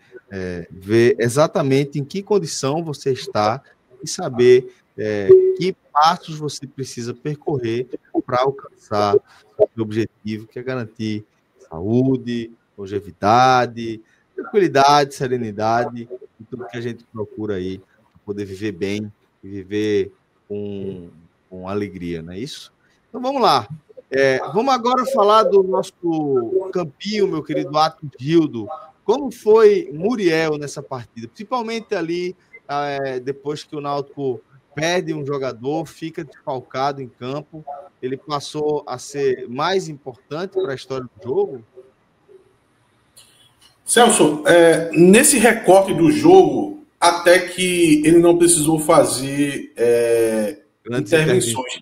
ver exatamente em que condição você está e saber que passos você precisa percorrer para alcançar o seu objetivo, que é garantir saúde, longevidade, tranquilidade, serenidade, e tudo que a gente procura aí para poder viver bem e viver com alegria, não é isso? Então vamos lá. Vamos agora falar do nosso campinho, meu querido Atos Gildo. Como foi Muriel nessa partida? Principalmente ali, depois que o Náutico perde um jogador, fica desfalcado em campo, ele passou a ser mais importante para a história do jogo? Celso, nesse recorte do jogo, até que ele não precisou fazer intervenções.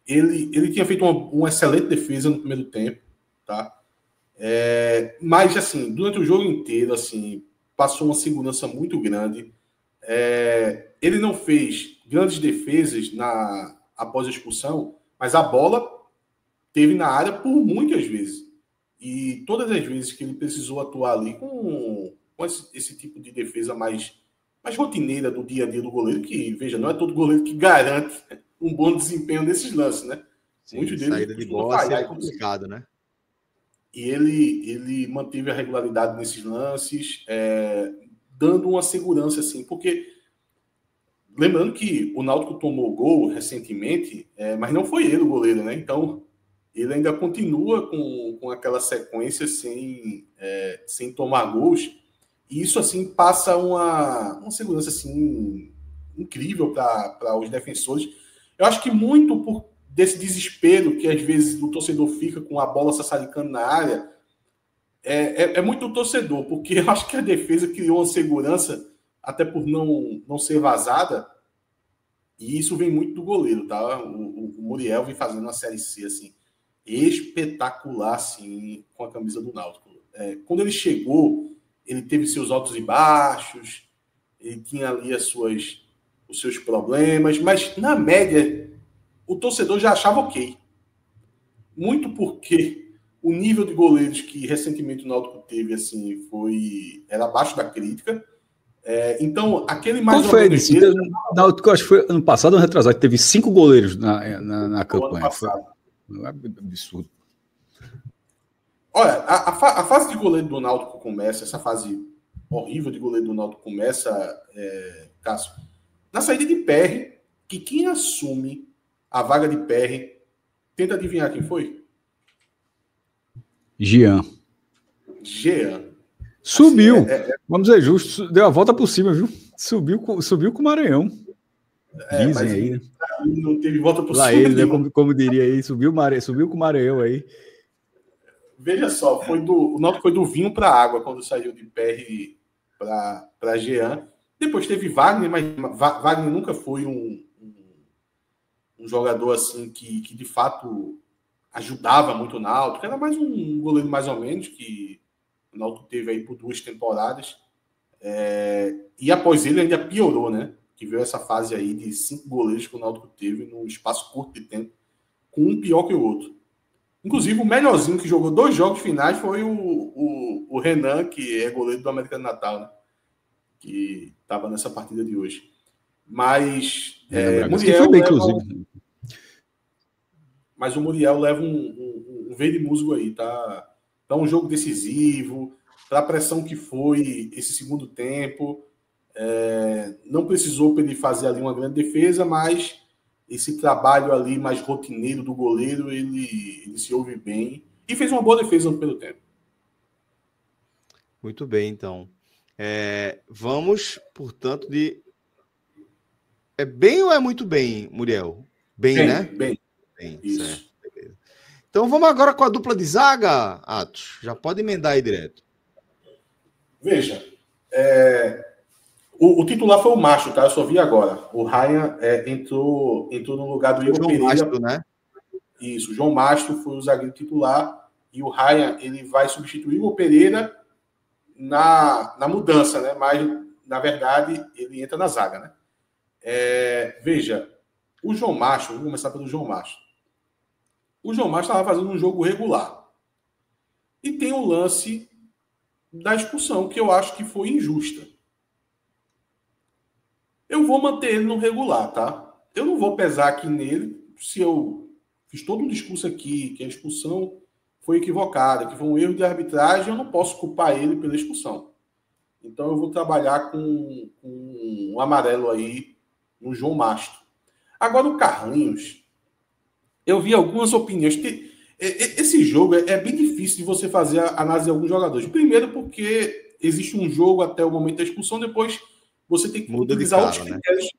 Ele tinha feito uma excelente defesa no primeiro tempo, tá? Mas, assim, durante o jogo inteiro, assim, passou uma segurança muito grande. Ele não fez grandes defesas após a expulsão, mas a bola teve na área por muitas vezes. E todas as vezes que ele precisou atuar ali com esse tipo de defesa mais rotineira do dia a dia do goleiro, que, veja, não é todo goleiro que garante um bom desempenho desses lances, né? Sim, Muitos deles saída de bola é complicado, né? E ele manteve a regularidade nesses lances, dando uma segurança, assim, porque lembrando que o Náutico tomou gol recentemente, mas não foi ele o goleiro, né? Então, ele ainda continua com aquela sequência sem tomar gols, e isso, assim, passa uma segurança, assim, incrível para os defensores. Eu acho que muito desse desespero que, às vezes, o torcedor fica com a bola sassaricando na área, é muito do torcedor, porque eu acho que a defesa criou uma segurança, até por não ser vazada, e isso vem muito do goleiro, tá? O Muriel vem fazendo uma Série C, assim, espetacular, assim, com a camisa do Náutico. Quando ele chegou, ele teve seus altos e baixos, ele tinha ali os seus problemas, mas, na média, o torcedor já achava ok. Muito porque o nível de goleiros que recentemente o Náutico teve, assim, era abaixo da crítica. Então, aquele mais Qual foi isso? Náutico, acho que foi ano passado ou ano retrasado, que teve 5 goleiros na campanha. Foi um absurdo. Olha, a fase de goleiro do Náutico começa, essa fase horrível de goleiro do Náutico começa, Cássio, na saída de PR, que quem assume a vaga de PR, tenta adivinhar quem foi? Jean. Subiu. Assim, vamos dizer justo, deu a volta por cima, viu? Subiu com o Maranhão. Dizem aí, né? Não teve volta por lá cima. Ele, né, como diria aí, subiu com o Maranhão aí. Veja só, o Náutico foi do vinho para a água quando saiu de PR para Jean. Depois teve Wagner, mas Wagner nunca foi um jogador assim que de fato ajudava muito o Náutico. Era mais um goleiro mais ou menos que o Náutico teve aí por 2 temporadas. E após ele ainda piorou, né? Que veio essa fase aí de 5 goleiros que o Náutico teve num espaço curto de tempo, com um pior que o outro. Inclusive, o melhorzinho que jogou 2 jogos finais foi o Renan, que é goleiro do América de Natal, né? Que estava nessa partida de hoje. Mas Muriel foi bem, inclusive. Mas o Muriel leva um verde musgo aí, tá? Para um jogo decisivo, para a pressão que foi esse segundo tempo. Não precisou para ele fazer ali uma grande defesa, mas esse trabalho ali mais rotineiro do goleiro, ele se ouve bem e fez uma boa defesa no primeiro tempo. Muito bem, então. Vamos, portanto, de... É bem ou é muito bem, Muriel? Bem, né? Bem. Isso. Certo. Beleza. Então vamos agora com a dupla de zaga, Atos. Já pode emendar aí direto. Veja, o titular foi o Macho, tá? Eu só vi agora. O Ryan entrou no lugar do Igor Pereira. Mastro, né? Isso, o João Mastro foi o zagueiro titular e o Ryan ele vai substituir o Igor Pereira na mudança, né? Mas, na verdade, ele entra na zaga, né? Veja, o João Mastro, vou começar pelo João Mastro. O João Mastro estava fazendo um jogo regular. E tem o lance da expulsão, que eu acho que foi injusta. Eu vou manter ele no regular, tá? Eu não vou pesar aqui nele, se eu fiz todo um discurso aqui, que a expulsão foi equivocada, que foi um erro de arbitragem, eu não posso culpar ele pela expulsão. Então eu vou trabalhar com um amarelo aí no João Mastro. Agora o Carlinhos, eu vi algumas opiniões. Esse jogo é bem difícil de você fazer a análise de alguns jogadores. Primeiro porque existe um jogo até o momento da expulsão, depois você tem que utilizar outros critérios.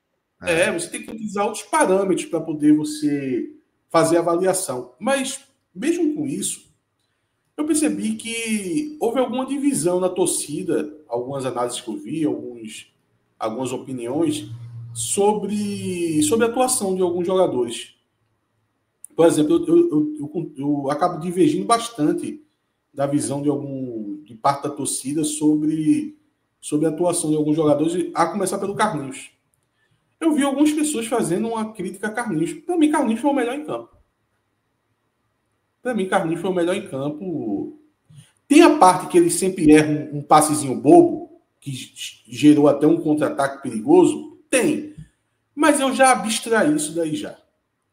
Né? Você tem que utilizar outros parâmetros para poder você fazer a avaliação. Mas, mesmo com isso, eu percebi que houve alguma divisão na torcida, algumas análises que eu vi, algumas opiniões, sobre a atuação de alguns jogadores. Por exemplo, eu acabo divergindo bastante da visão de parte da torcida sobre a atuação de alguns jogadores, a começar pelo Carlinhos. Eu vi algumas pessoas fazendo uma crítica a Carlinhos. Para mim, Carlinhos foi o melhor em campo. Tem a parte que ele sempre erra um passezinho bobo, que gerou até um contra-ataque perigoso? Tem. Mas eu já abstraí isso daí já.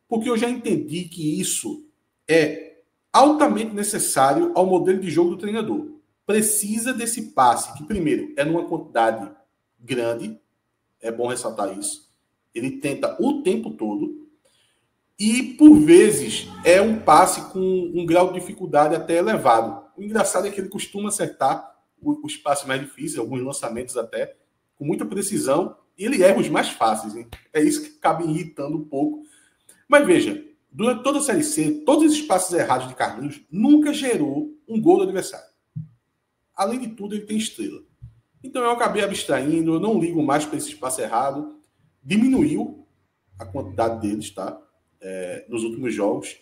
Porque eu já entendi que isso é altamente necessário ao modelo de jogo do treinador. Precisa desse passe, que primeiro é numa quantidade grande, é bom ressaltar isso. Ele tenta o tempo todo. E, por vezes, é um passe com um grau de dificuldade até elevado. O engraçado é que ele costuma acertar os passes mais difíceis, alguns lançamentos até, com muita precisão, e ele erra os mais fáceis. Hein? É isso que acaba irritando um pouco. Mas veja, durante toda a Série C, todos esses passes errados de Carlinhos nunca gerou um gol do adversário. Além de tudo, ele tem estrela. Então eu acabei abstraindo, eu não ligo mais para esses passes errados. Diminuiu a quantidade deles, tá? Nos últimos jogos.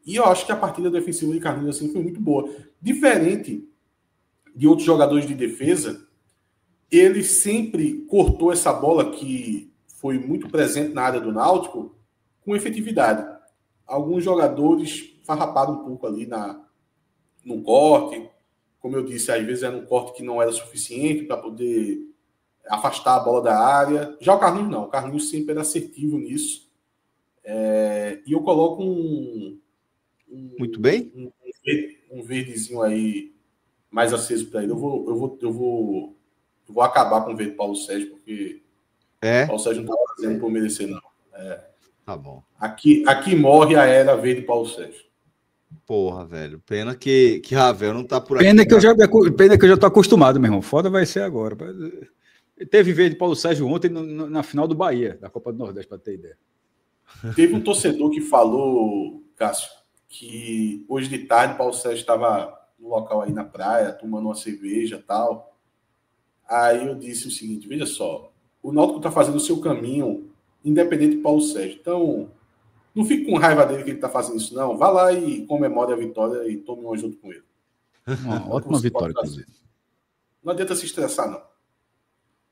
E eu acho que a partida defensiva de Carlinhos assim, foi muito boa. Diferente de outros jogadores de defesa, ele sempre cortou essa bola que foi muito presente na área do Náutico com efetividade. Alguns jogadores farraparam um pouco ali no corte. Como eu disse, às vezes era um corte que não era suficiente para poder afastar a bola da área. Já o Carlinhos não. O Carlinhos sempre era assertivo nisso. E eu coloco muito bem? Um verdezinho aí mais aceso para ele. Eu vou acabar com o verde Paulo Sérgio, porque o Paulo Sérgio não está fazendo por merecer, não. Tá bom. Aqui morre a era verde Paulo Sérgio. Porra, velho. Pena que Ravel não tá por aqui. Pena que eu já tô acostumado, meu irmão. Foda vai ser agora. Teve verde Paulo Sérgio ontem na final do Bahia, da Copa do Nordeste, para ter ideia. Teve um torcedor que falou, Cássio, que hoje de tarde Paulo Sérgio estava no local aí na praia, tomando uma cerveja e tal. Aí eu disse o seguinte, veja só, o Náutico está fazendo o seu caminho independente de Paulo Sérgio. Então, não fique com raiva dele que ele está fazendo isso, não. Vá lá e comemore a vitória e tome uma junto com ele. Uma ótima vitória, inclusive. Não adianta se estressar, não.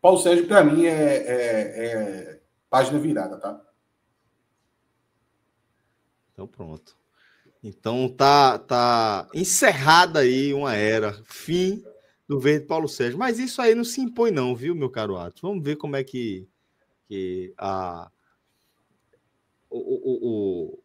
Paulo Sérgio, para mim, é página virada, tá? Então, pronto. Então, tá encerrada aí uma era. Fim do verde Paulo Sérgio. Mas isso aí não se impõe não, viu, meu caro Atos? Vamos ver como é que o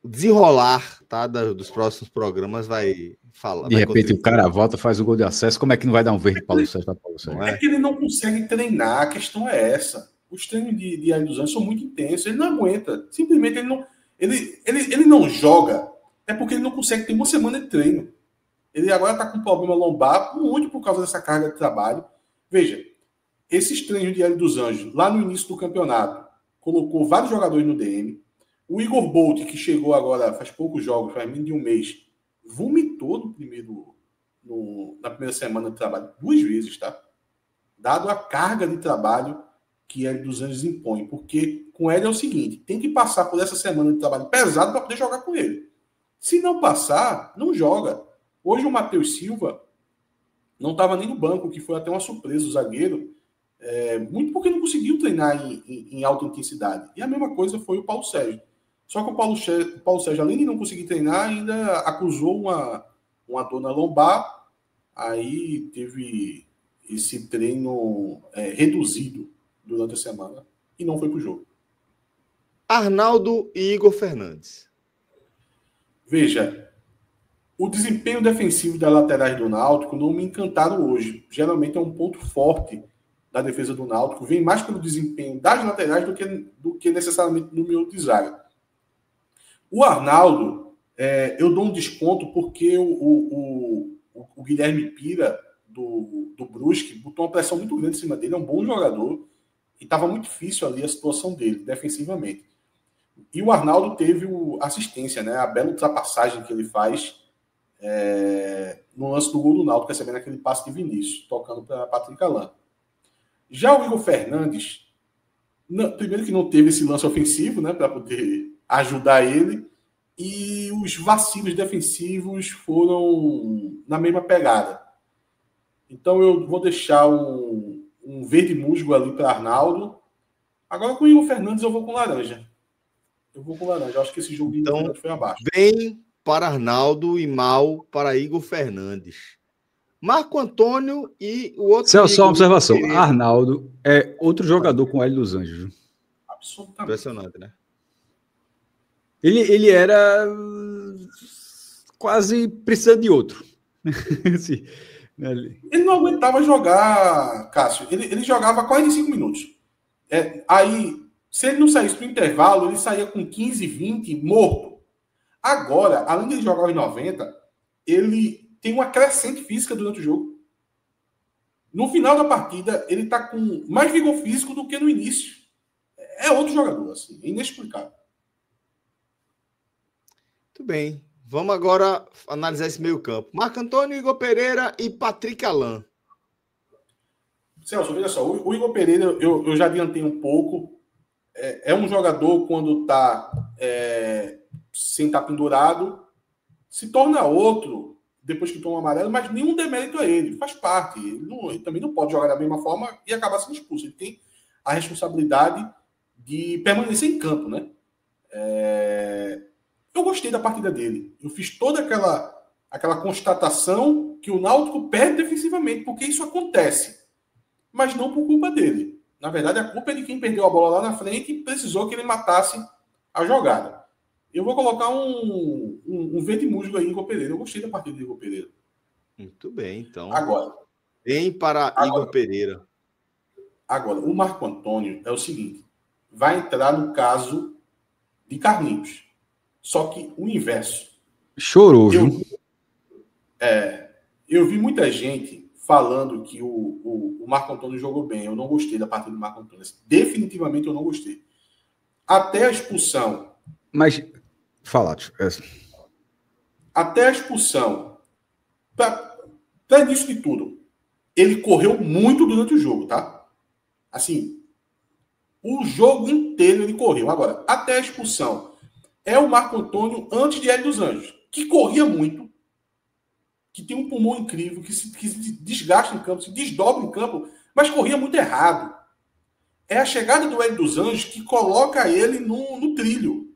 desenrolar, tá, dos próximos programas vai falar. De repente o cara volta, faz o gol de acesso. Como é que não vai dar um verde Paulo Sérgio para Paulo Sérgio? É que ele não consegue treinar, a questão é essa. Os treinos de Hélio dos Anjos são muito intensos, ele não aguenta. Simplesmente ele não joga, é porque ele não consegue ter uma semana de treino. Ele agora está com problema lombar, muito por causa dessa carga de trabalho. Veja, esses treinos de Hélio dos Anjos, lá no início do campeonato, colocou vários jogadores no DM. O Igor Bolt, que chegou agora, faz poucos jogos, faz menos de um mês, vomitou na primeira semana de trabalho 2 vezes, tá? Dado a carga de trabalho que Hélio dos Anjos impõe. Porque com ele é o seguinte, tem que passar por essa semana de trabalho pesado para poder jogar com ele. Se não passar, não joga. Hoje o Matheus Silva não estava nem no banco, que foi até uma surpresa, o zagueiro, muito porque não conseguiu treinar em alta intensidade. E a mesma coisa foi o Paulo Sérgio. Só que o Paulo Sérgio, além de não conseguir treinar, ainda acusou uma dor na lombar, aí teve esse treino reduzido durante a semana e não foi para o jogo. Arnaldo e Igor Fernandes. Veja, o desempenho defensivo das laterais do Náutico não me encantaram hoje. Geralmente é um ponto forte da defesa do Náutico. Vem mais pelo desempenho das laterais do que necessariamente no meu de zaga. O Arnaldo, eu dou um desconto porque o Guilherme Pira, do Brusque, botou uma pressão muito grande em cima dele. É um bom jogador e estava muito difícil ali a situação dele, defensivamente. E o Arnaldo teve assistência, né? A bela ultrapassagem que ele faz no lance do gol do Náutico, recebendo aquele passe de Vinícius, tocando para Patrick Alain. Já o Igor Fernandes, primeiro que não teve esse lance ofensivo, né, para poder ajudar ele, e os vacilos defensivos foram na mesma pegada. Então eu vou deixar um verde musgo ali para Arnaldo. Agora com o Igor Fernandes eu vou com laranja. Eu acho que esse jogo de Igor Fernandes foi abaixo. Bem para Arnaldo e mal para Igor Fernandes. Marco Antônio e o outro. Celso, só uma observação. Pereira. Arnaldo é outro jogador com o Hélio dos Anjos. Absolutamente. Impressionante, né? Ele era quase precisando de outro. Assim, Ele não aguentava jogar, Cássio. Ele jogava 45 minutos. Aí, se ele não saísse do intervalo, ele saía com 15, 20, morto. Agora, além de ele jogar os 90, ele tem uma crescente física durante o jogo. No final da partida, ele está com mais vigor físico do que no início. É outro jogador, assim, é inexplicável. Muito bem. Vamos agora analisar esse meio-campo. Marco Antônio, Igor Pereira e Patrick Alain. Celso, veja só, o Igor Pereira, eu já adiantei um pouco. É um jogador, quando está sem estar pendurado, se torna outro depois que toma amarelo, mas nenhum demérito a ele, faz parte. Ele também não pode jogar da mesma forma e acabar sendo expulso. Ele tem a responsabilidade de permanecer em campo, né? Eu gostei da partida dele. Eu fiz toda aquela constatação que o Náutico perde defensivamente, porque isso acontece. Mas não por culpa dele. Na verdade, a culpa é de quem perdeu a bola lá na frente e precisou que ele matasse a jogada. Eu vou colocar um verde musgo aí em Igor Pereira. Eu gostei da partida de Igor Pereira. Muito bem, então. Agora. Vem para Igor Pereira. Agora, o Marco Antônio é o seguinte. Vai entrar no caso de Carlinhos. Só que o inverso. Chorou, viu? Eu vi muita gente falando que o Marco Antônio jogou bem. Eu não gostei da partida do Marco Antônio. Definitivamente eu não gostei. Até a expulsão. Mas, fala, Até a expulsão. Para disso de tudo. Ele correu muito durante o jogo, tá? Assim, o jogo inteiro ele correu. Agora, até a expulsão. É o Marco Antônio antes de Hélio dos Anjos, que corria muito, que tem um pulmão incrível, que se desgasta em campo, se desdobra em campo, mas corria muito errado. É a chegada do Hélio dos Anjos que coloca ele no trilho.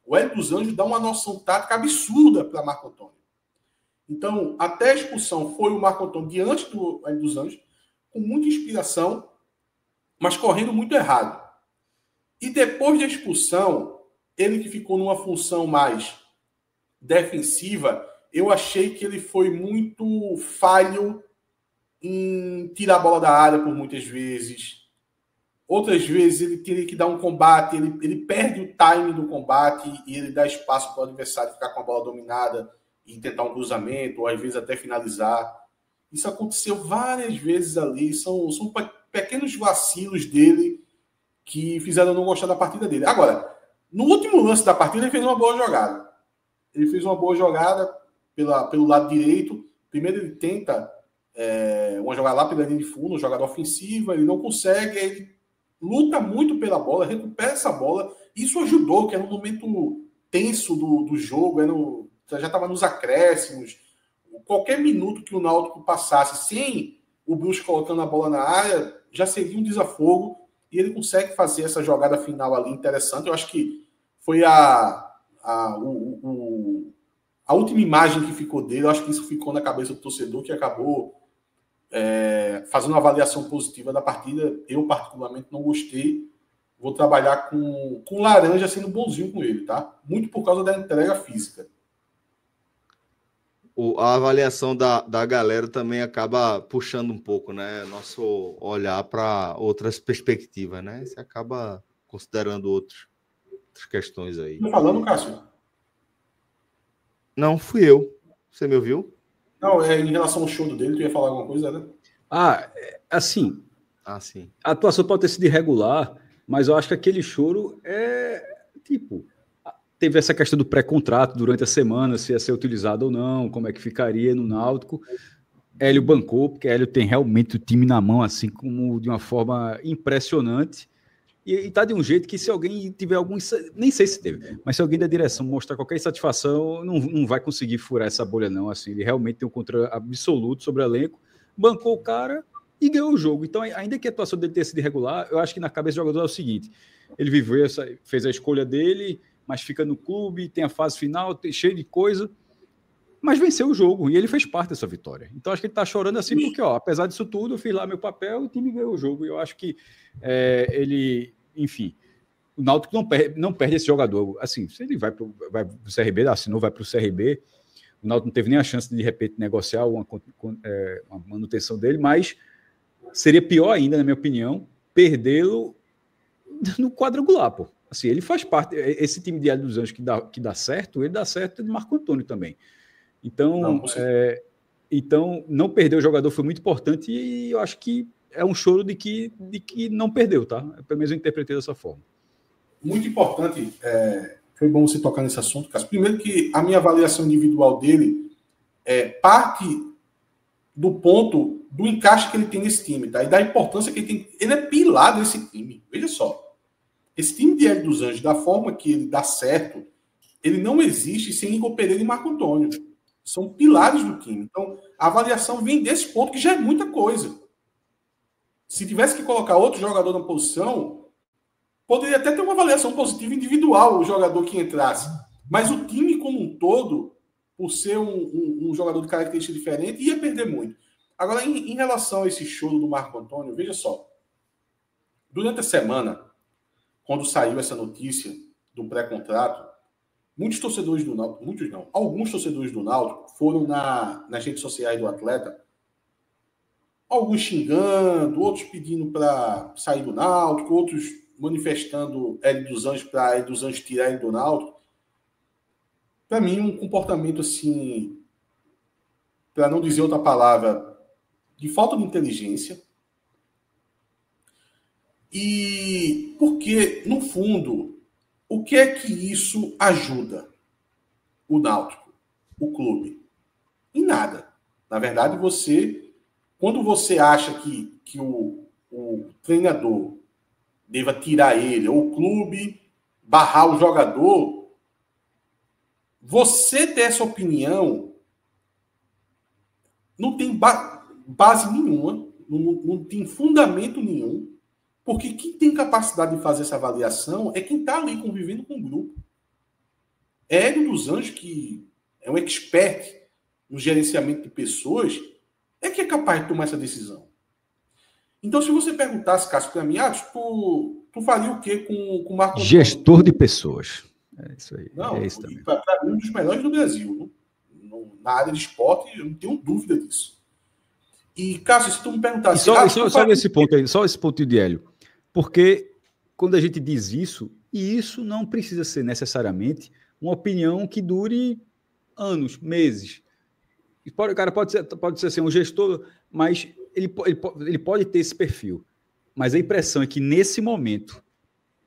O Hélio dos Anjos dá uma noção tática absurda para Marco Antônio. Então, até a expulsão foi o Marco Antônio diante do Hélio dos Anjos, com muita inspiração, mas correndo muito errado. E depois da expulsão, ele que ficou numa função mais defensiva, eu achei que ele foi muito falho em tirar a bola da área por muitas vezes. Outras vezes ele teria que dar um combate, ele perde o time do combate e ele dá espaço para o adversário ficar com a bola dominada e tentar um cruzamento, ou às vezes até finalizar. Isso aconteceu várias vezes ali, são pequenos vacilos dele que fizeram eu não gostar da partida dele. Agora, no último lance da partida, ele fez uma boa jogada. Ele fez uma boa jogada pelo lado direito. Primeiro ele tenta uma jogada lá pela linha de fundo, uma jogada ofensiva, ele não consegue, ele luta muito pela bola, recupera essa bola. Isso ajudou, que era um momento tenso do jogo, já estava nos acréscimos. Qualquer minuto que o Náutico passasse sem o Brusque colocando a bola na área, já seria um desafogo. E ele consegue fazer essa jogada final ali interessante. Eu acho que foi a última imagem que ficou dele. Eu acho que isso ficou na cabeça do torcedor, que acabou fazendo uma avaliação positiva da partida. Eu, particularmente, não gostei. Vou trabalhar com o Laranja sendo bonzinho com ele, tá? Muito por causa da entrega física. A avaliação da galera também acaba puxando um pouco, né? Nosso olhar para outras perspectivas, né? Você acaba considerando outras questões aí. Tá falando, Cássio? Não, fui eu. Você me ouviu? Não, em relação ao show dele, tu ia falar alguma coisa, né? Sim. Sim. A atuação pode ter sido irregular, mas eu acho que aquele choro teve essa questão do pré-contrato durante a semana, se ia ser utilizado ou não, como é que ficaria no Náutico. Hélio bancou, porque Hélio tem realmente o time na mão, assim, como de uma forma impressionante. E tá de um jeito que se alguém tiver algum... Nem sei se teve, mas se alguém da direção mostrar qualquer insatisfação, não vai conseguir furar essa bolha, não. Assim, ele realmente tem um controle absoluto sobre o elenco, bancou o cara e ganhou o jogo. Então, ainda que a atuação dele tenha sido irregular, eu acho que na cabeça do jogador é o seguinte: ele fez a escolha dele, mas fica no clube, tem a fase final, cheio de coisa. mas venceu o jogo, e ele fez parte dessa vitória. Então, acho que ele está chorando assim, porque, apesar disso tudo, eu fiz lá meu papel e o time ganhou o jogo. E eu acho que ele, enfim, o Náutico não perde esse jogador. Assim, se ele vai para o CRB, assinou, vai para o CRB, o Náutico não teve nem a chance de repente, negociar uma manutenção dele, mas seria pior ainda, na minha opinião, perdê-lo no quadrangular, pô. Assim, ele faz parte, esse time de Hélio dos Anjos que dá certo, ele dá certo de Marco Antônio também. Então, não perder o jogador foi muito importante e eu acho que é um choro de que não perdeu, tá? Pelo menos eu interpretei dessa forma. Muito importante, foi bom você tocar nesse assunto, Cássio. Primeiro que a minha avaliação individual dele parte do ponto do encaixe que ele tem nesse time, tá? E da importância que ele tem. Ele é pilar desse time. Veja só. Esse time de Hélio dos Anjos, da forma que ele dá certo, ele não existe sem Igor Pereira e Marco Antônio. São pilares do time. Então, a avaliação vem desse ponto, que já é muita coisa. Se tivesse que colocar outro jogador na posição, poderia até ter uma avaliação positiva individual o jogador que entrasse. Mas o time como um todo, por ser um jogador de característica diferente, ia perder muito. Agora, em relação a esse choro do Marco Antônio, veja só. Durante a semana, quando saiu essa notícia do pré-contrato, muitos torcedores do Náutico, muitos não, alguns torcedores do Náutico foram nas redes sociais do atleta, alguns xingando, outros pedindo para sair do Náutico, outros manifestando Hélio dos Anjos para Hélio dos Anjos tirar ele do Náutico. Para mim, um comportamento assim, para não dizer outra palavra, de falta de inteligência. E porque, no fundo, o que é que isso ajuda o Náutico, o clube? Em nada. Na verdade, quando você acha que o treinador deva tirar ele, ou o clube barrar o jogador, você ter essa opinião não tem base nenhuma, não tem fundamento nenhum, porque quem tem capacidade de fazer essa avaliação é quem está ali convivendo com o grupo. Hélio dos Anjos, que é um expert no gerenciamento de pessoas, é que é capaz de tomar essa decisão. Então, se você perguntasse, Cássio, para mim, tu faria o quê com o Marco Antônio? Gestor de pessoas. É isso aí. Não, é isso também. Para mim, um dos melhores do Brasil. Na área de esporte, eu não tenho dúvida disso. E, Cássio, se tu me perguntasse... Só esse ponto aí, só esse ponto de Hélio. Porque quando a gente diz isso, e isso não precisa ser necessariamente uma opinião que dure anos, meses. O cara pode ser assim, um gestor, mas ele pode ter esse perfil. Mas a impressão é que, nesse momento,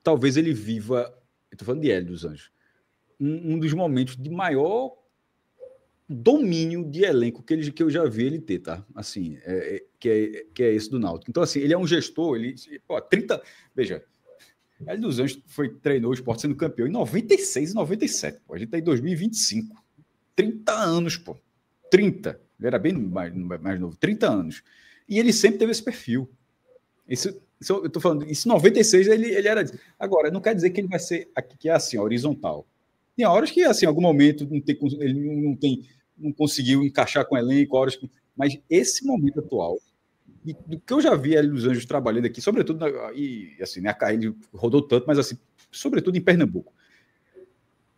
talvez ele viva, eu estou falando de Hélio dos Anjos, um dos momentos de maior domínio de elenco que eu já vi ele ter, tá? Assim, que é esse do Náutico. Então, assim, ele é um gestor, veja, Hélio dos Anjos treinou o Sport sendo campeão em 96 e 97, pô. A gente tá em 2025. 30 anos, pô. 30. Ele era bem mais novo. 30 anos. E ele sempre teve esse perfil. Eu tô falando, isso em 96 ele era... Agora, não quer dizer que ele vai ser aqui, que é assim, horizontal. Tem horas que, assim, em algum momento ele não conseguiu encaixar com o elenco, mas esse momento atual, do que eu já vi Hélio dos Anjos trabalhando aqui, sobretudo, assim, né, ele rodou tanto, mas assim, sobretudo em Pernambuco,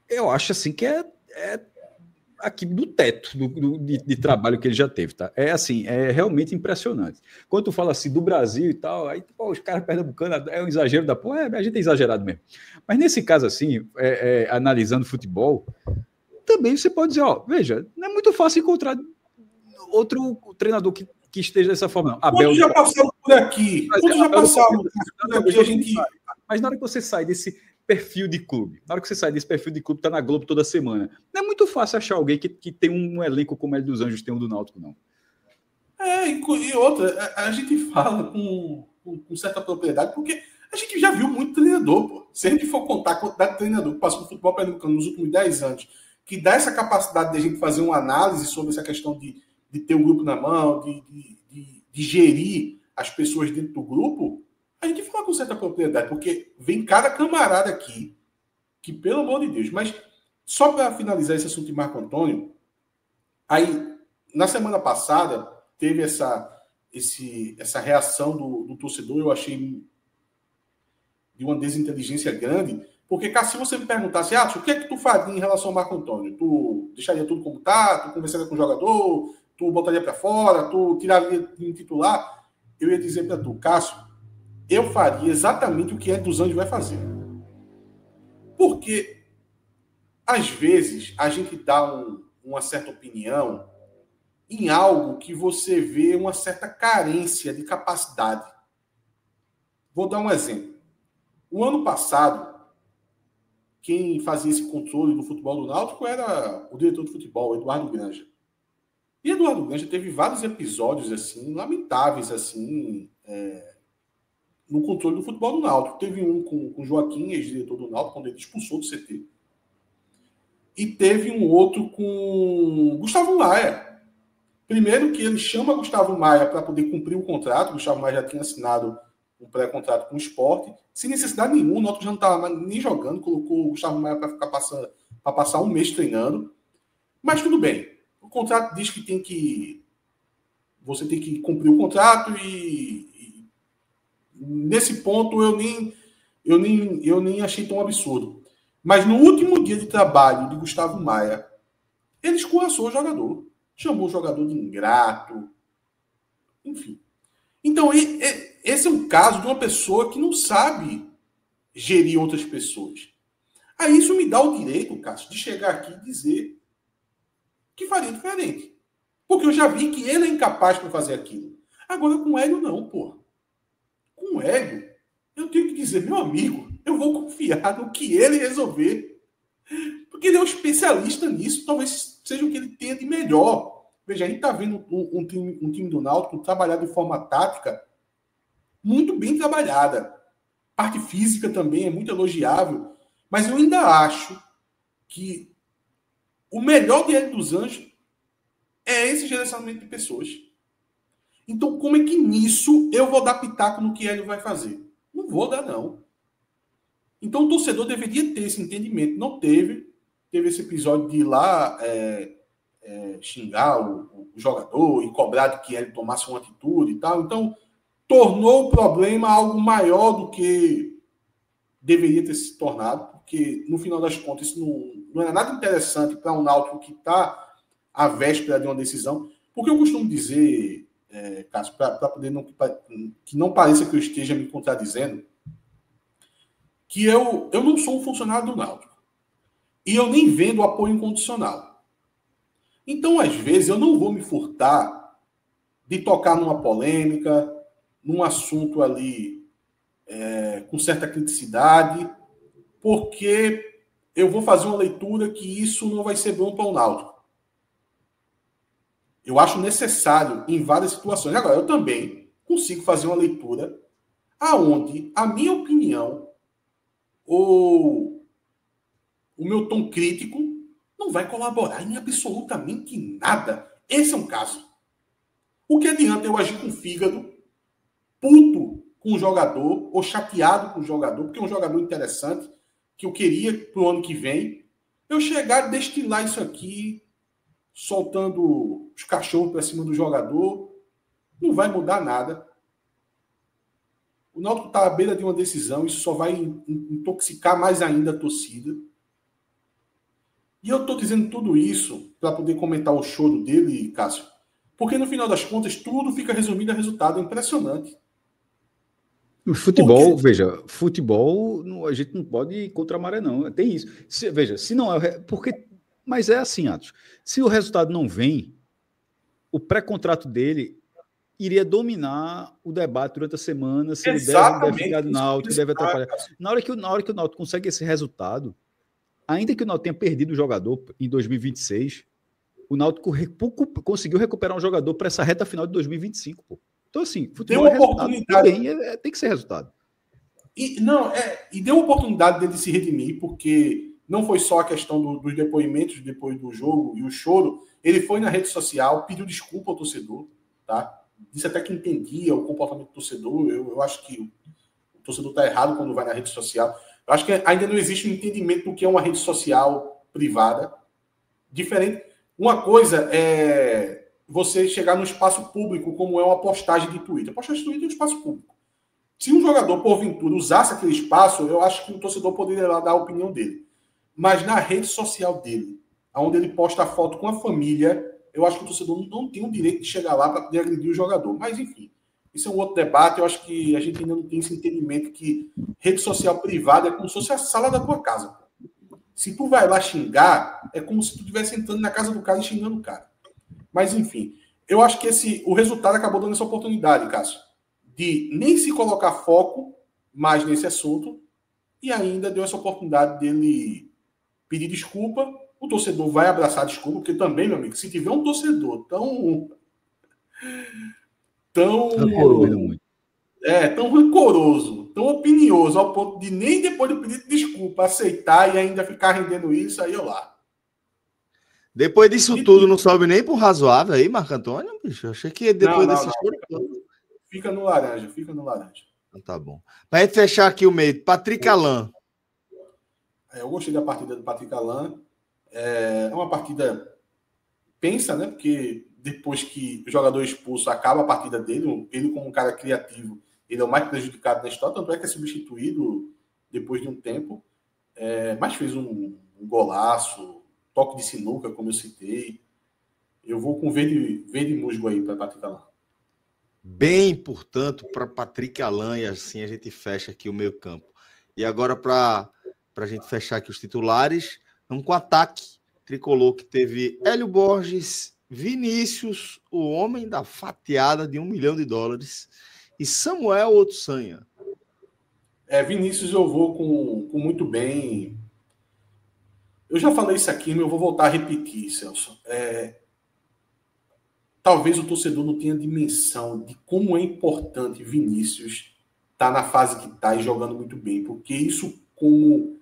eu acho assim que é aqui do teto de trabalho que ele já teve, tá? É realmente impressionante. Quando tu fala assim do Brasil e tal, aí os caras pernambucanos, é um exagero da porra, a gente é exagerado mesmo. Mas nesse caso assim, analisando futebol, também você pode dizer, veja, não é muito fácil encontrar outro treinador que esteja dessa forma, não. Quantos já passaram por aqui? Quantos já passaram por aqui? A gente... Mas na hora que você sai desse perfil de clube, tá na Globo toda semana, não é muito fácil achar alguém que tem um elenco como o Hélio dos Anjos tem um do Náutico, não. E outra, a gente fala com certa propriedade, porque a gente já viu muito treinador, pô. Se a gente for contar a quantidade de treinador que passou no futebol pernambucano nos últimos 10 anos, que dá essa capacidade de a gente fazer uma análise sobre essa questão de ter um grupo na mão, de gerir as pessoas dentro do grupo, a gente fala com certa propriedade, porque vem cada camarada aqui, que pelo amor de Deus, mas só para finalizar esse assunto de Marco Antônio, Aí, na semana passada, teve essa reação do torcedor, eu achei de uma desinteligência grande, porque, cara, se você me perguntasse, o que é que tu faria em relação ao Marco Antônio? Tu deixaria tudo como tá? Tu conversaria com o jogador? Tu botaria para fora? Tu tiraria de um titular? Eu ia dizer para tu, Cássio, eu faria exatamente o que Hélio dos Anjos vai fazer. Porque, às vezes, a gente dá uma certa opinião em algo que você vê uma certa carência de capacidade. Vou dar um exemplo. O ano passado, quem fazia esse controle do futebol do Náutico era o diretor de futebol, Eduardo Granja. E Eduardo Granja teve vários episódios assim, lamentáveis assim, no controle do futebol do Náutico. Teve um com Joaquim, ex-diretor do Náutico, quando ele expulsou do CT. E teve um outro com Gustavo Maia. Primeiro que ele chama Gustavo Maia para poder cumprir o contrato. Gustavo Maia já tinha assinado um pré-contrato com o Sport, sem necessidade nenhuma. O Náutico já não estava nem jogando, colocou o Gustavo Maia para passar um mês treinando. Mas tudo bem. O contrato diz que você tem que cumprir o contrato e nesse ponto eu nem achei tão absurdo. Mas no último dia de trabalho de Gustavo Maia, ele escorraçou o jogador. Chamou o jogador de ingrato. Enfim. Então, esse é um caso de uma pessoa que não sabe gerir outras pessoas. Aí isso me dá o direito, Cássio, de chegar aqui e dizer que faria diferente. Porque eu já vi que ele é incapaz de fazer aquilo. Agora, com o Hélio, não, porra. Com o Hélio, eu tenho que dizer, meu amigo, eu vou confiar no que ele resolver. Porque ele é um especialista nisso. Talvez seja o que ele tenha de melhor. Veja, a gente está vendo um time do Náutico trabalhar de forma tática muito bem trabalhada. A parte física também é muito elogiável. Mas eu ainda acho que o melhor de Hélio dos Anjos é esse gerenciamento de pessoas. Então, como é que nisso eu vou dar pitaco no que Hélio vai fazer? Não vou dar, não. Então, o torcedor deveria ter esse entendimento. Não teve. Teve esse episódio de ir lá xingar o jogador e cobrar de que ele tomasse uma atitude e tal. Então, tornou o problema algo maior do que deveria ter se tornado, porque, no final das contas, isso não é nada interessante para um Náutico que está à véspera de uma decisão. Porque eu costumo dizer, Cássio, para poder que não pareça que eu esteja me contradizendo, que eu não sou um funcionário do Náutico. E eu nem vendo apoio incondicional. Então, às vezes, eu não vou me furtar de tocar numa polêmica, num assunto ali com certa criticidade, porque eu vou fazer uma leitura que isso não vai ser bom para o Náutico. Eu acho necessário em várias situações. Agora, eu também consigo fazer uma leitura aonde a minha opinião ou o meu tom crítico não vai colaborar em absolutamente nada. Esse é um caso. O que adianta eu agir com o fígado, puto com o jogador, ou chateado com o jogador, porque é um jogador interessante, que eu queria para o ano que vem, eu chegar e destilar isso aqui, soltando os cachorros para cima do jogador, não vai mudar nada. O Náutico está à beira de uma decisão, isso só vai intoxicar mais ainda a torcida. E eu estou dizendo tudo isso para poder comentar o choro dele, Cássio, porque no final das contas tudo fica resumido a resultado. É impressionante. O futebol, veja, futebol a gente não pode ir contra a maré, não. Tem isso. Veja, se não é. Mas é assim, Atos. Se o resultado não vem, o pré-contrato dele iria dominar o debate durante a semana, se ele deve ficar no Náutico, deve atrapalhar. Na hora que o Náutico consegue esse resultado, ainda que o Náutico tenha perdido o jogador em 2026, o Náutico conseguiu recuperar um jogador para essa reta final de 2025, pô. Então, assim, futebol deu oportunidade. Tem que ser resultado. E deu oportunidade dele se redimir, porque não foi só a questão dos depoimentos depois do jogo e o choro. Ele foi na rede social, pediu desculpa ao torcedor, tá? Disse até que entendia o comportamento do torcedor. Eu acho que o torcedor está errado quando vai na rede social. Eu acho que ainda não existe um entendimento do que é uma rede social privada. Diferente. Uma coisa é você chegar no espaço público, como é uma postagem de Twitter. Postagem de Twitter é um espaço público. Se um jogador, porventura, usasse aquele espaço, eu acho que o torcedor poderia lá dar a opinião dele. Mas na rede social dele, onde ele posta a foto com a família, eu acho que o torcedor não tem o direito de chegar lá para poder agredir o jogador. Mas, enfim, isso é um outro debate. Eu acho que a gente ainda não tem esse entendimento que rede social privada é como se fosse a sala da tua casa. Se tu vai lá xingar, é como se tu estivesse entrando na casa do cara e xingando o cara. Mas, enfim, eu acho que o resultado acabou dando essa oportunidade, Cássio, de nem se colocar foco mais nesse assunto e ainda deu essa oportunidade dele pedir desculpa. O torcedor vai abraçar a desculpa, porque também, meu amigo, se tiver um torcedor tão rancoroso, tão opinioso, ao ponto de nem depois de pedir desculpa aceitar e ainda ficar rendendo isso, aí eu lá. Depois disso tudo, não sobe nem pro razoável aí, Marco Antônio, bicho? Eu achei que depois desse choro todo... Fica no laranja. Então, tá bom. Pra gente fechar aqui o meio, Patrick Alain. Eu gostei da partida do Patrick Alain. É uma partida pensa, né? Porque depois que o jogador expulso acaba a partida dele, ele como um cara criativo, ele é o mais prejudicado na história, tanto é que é substituído depois de um tempo, mas fez um golaço, toque de sinuca, como eu citei. Eu vou com verde musgo aí para Patrick Alain. Bem, portanto, para Patrick Alain, e assim a gente fecha aqui o meio campo. E agora, para a gente fechar aqui os titulares, vamos com o ataque tricolor, que teve Hélio Borges, Vinícius, o homem da fatiada de $1 milhão, e Samuel Otsanha. Vinícius eu vou com muito bem. Eu já falei isso aqui, mas eu vou voltar a repetir, Celso. Talvez o torcedor não tenha dimensão de como é importante Vinícius estar na fase que está e jogando muito bem, porque isso como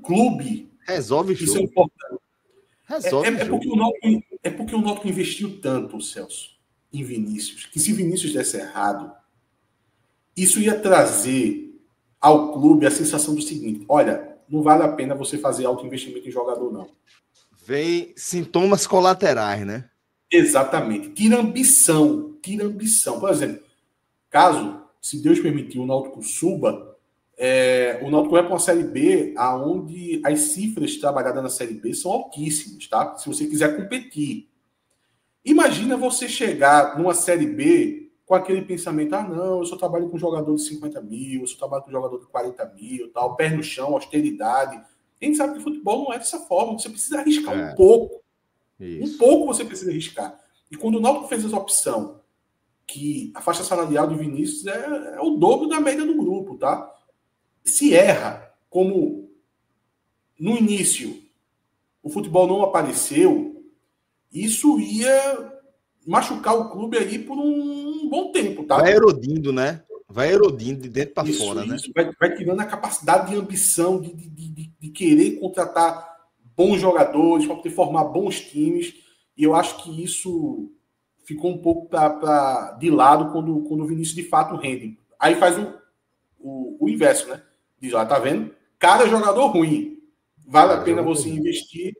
clube resolve isso jogo. É importante. Resolve porque o Náutico investiu tanto, Celso, em Vinícius, que se Vinícius desse errado, isso ia trazer ao clube a sensação do seguinte: olha, não vale a pena você fazer alto investimento em jogador, não. Vem sintomas colaterais, né? Exatamente. Tira ambição. Por exemplo, caso, se Deus permitir, o Náutico suba, o Náutico vai para uma Série B, onde as cifras trabalhadas na Série B são altíssimas, tá? Se você quiser competir. Imagina você chegar numa Série B com aquele pensamento: não, eu só trabalho com jogador de 50 mil, eu só trabalho com jogador de 40 mil, tal, pé no chão, austeridade. A gente sabe que futebol não é dessa forma, você precisa arriscar um pouco. Isso. Um pouco você precisa arriscar. E quando o Náutico fez essa opção, que a faixa salarial do Vinícius é o dobro da média do grupo, tá? Se erra, como no início o futebol não apareceu, isso ia machucar o clube aí por um bom tempo, tá? Vai erodindo, né? Vai erodindo de dentro para fora, né? Vai tirando a capacidade de ambição, de querer contratar bons jogadores, para poder formar bons times. E eu acho que isso ficou um pouco de lado quando o Vinícius de fato rende. Aí faz o inverso, né? Diz: tá vendo? Cada jogador ruim. Vale a pena você investir,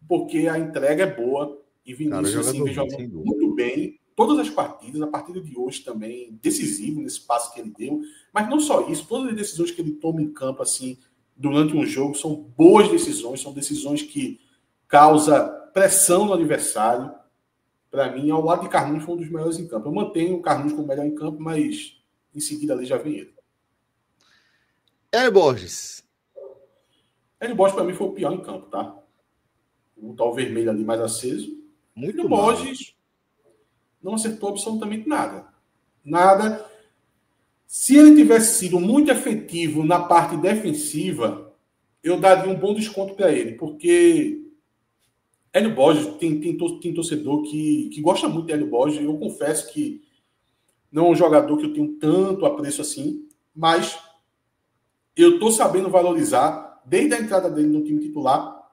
porque a entrega é boa. E Vinícius assim, vem jogando muito bem. Todas as partidas, a partida de hoje também, decisivo nesse passo que ele deu. Mas não só isso, todas as decisões que ele toma em campo, assim, durante um jogo, são boas decisões, são decisões que causam pressão no adversário. Para mim, ao lado de Carlinhos, foi um dos melhores em campo. Eu mantenho o Carlinhos como melhor em campo, mas em seguida ali já vem ele. Hélio Borges. Hélio Borges, para mim, foi o pior em campo, tá? Vou botar o vermelho ali mais aceso. Muito mal. Borges não acertou absolutamente nada. Nada. Se ele tivesse sido muito efetivo na parte defensiva, eu daria um bom desconto para ele, porque Hélio Borges tem torcedor que gosta muito de Hélio Borges. Eu confesso que não é um jogador que eu tenho tanto apreço assim, mas eu estou sabendo valorizar, desde a entrada dele no time titular,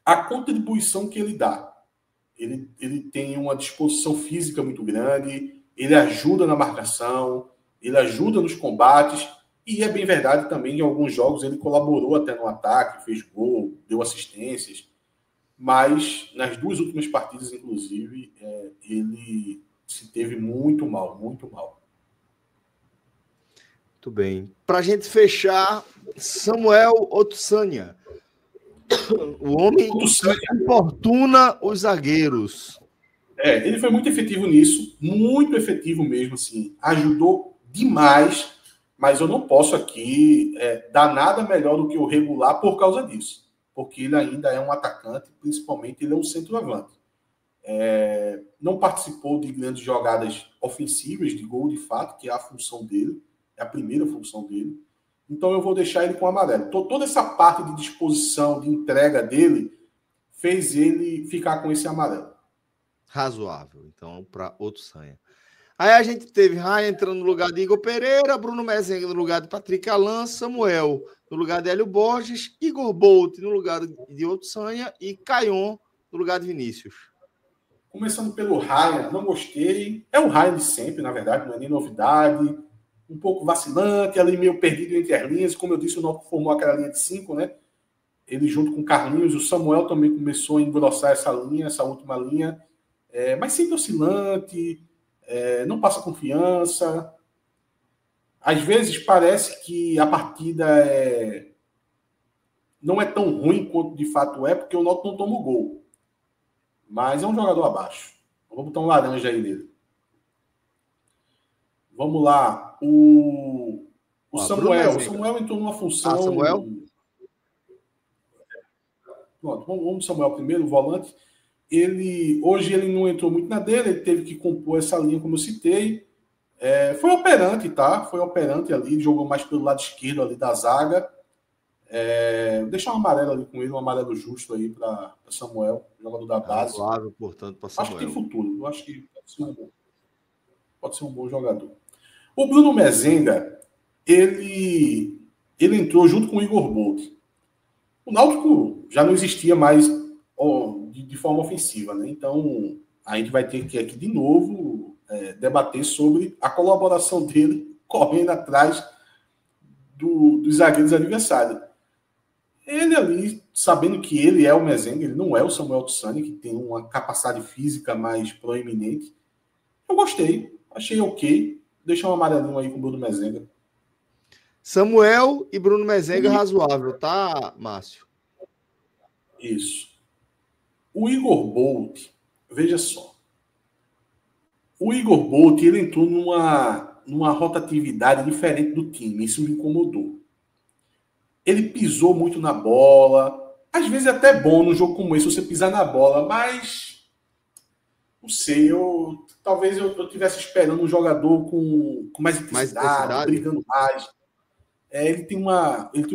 a contribuição que ele dá. Ele tem uma disposição física muito grande, ele ajuda na marcação, ele ajuda nos combates, e é bem verdade também, em alguns jogos ele colaborou até no ataque, fez gol, deu assistências, mas nas 2 últimas partidas, inclusive, ele se teve muito mal, muito mal. Muito bem. Para a gente fechar, Samuel Otsania. O homem que importuna os zagueiros. Ele foi muito efetivo nisso, muito efetivo mesmo, assim, ajudou demais, mas eu não posso aqui dar nada melhor do que o regular por causa disso, porque ele ainda é um atacante, principalmente ele é um centroavante. Não participou de grandes jogadas ofensivas, de gol de fato, que é a função dele, é a primeira função dele, então eu vou deixar ele com amarelo. Toda essa parte de disposição, de entrega dele, fez ele ficar com esse amarelo. Razoável, então, para Otsania. Aí a gente teve Raia entrando no lugar de Igor Pereira, Bruno Mezenga no lugar de Patrick Alan, Samuel no lugar de Hélio Borges, Igor Bolt no lugar de Otsania e Caion no lugar de Vinícius. Começando pelo Raia, não gostei. É o Raia de sempre, na verdade, não é nem novidade. Um pouco vacilante, ali meio perdido entre as linhas. Como eu disse, o Náutico formou aquela linha de 5, né? Ele junto com o Carlinhos, o Samuel também começou a engrossar essa linha, essa última linha. Mas sempre oscilante, não passa confiança. Às vezes parece que a partida não é tão ruim quanto de fato é, porque o Náutico não toma o gol. Mas é um jogador abaixo. Vou botar um laranja aí nele. Vamos lá. O Samuel. O Samuel entrou numa função... Samuel? Pronto, vamos do Samuel primeiro, o volante. Hoje ele não entrou muito na dele, ele teve que compor essa linha, como eu citei. Foi operante, tá? Foi operante ali, jogou mais pelo lado esquerdo ali da zaga. Deixar um amarelo ali com ele, um amarelo justo aí para Samuel, jogador da base. Claro, portanto, para Samuel. Acho que tem futuro, eu acho que pode ser um bom jogador. O Bruno Mezenga, ele entrou junto com o Igor Bolt. O Náutico já não existia mais de forma ofensiva, né? Então a gente vai ter que aqui de novo debater sobre a colaboração dele correndo atrás dos zagueiros adversários. Ele ali, sabendo que ele é o Mezenga, ele não é o Samuel Otsania, que tem uma capacidade física mais proeminente. Eu gostei, achei ok. Deixa um amarelinho aí com o Bruno Mezenga. Samuel e Bruno Mezenga razoável, tá, Márcio? Isso. O Igor Bolt, veja só. O Igor Bolt, ele entrou numa rotatividade diferente do time. Isso me incomodou. Ele pisou muito na bola. Às vezes é até bom num jogo como esse você pisar na bola, mas não sei, talvez eu estivesse esperando um jogador com mais intensidade, brigando mais. Ele tem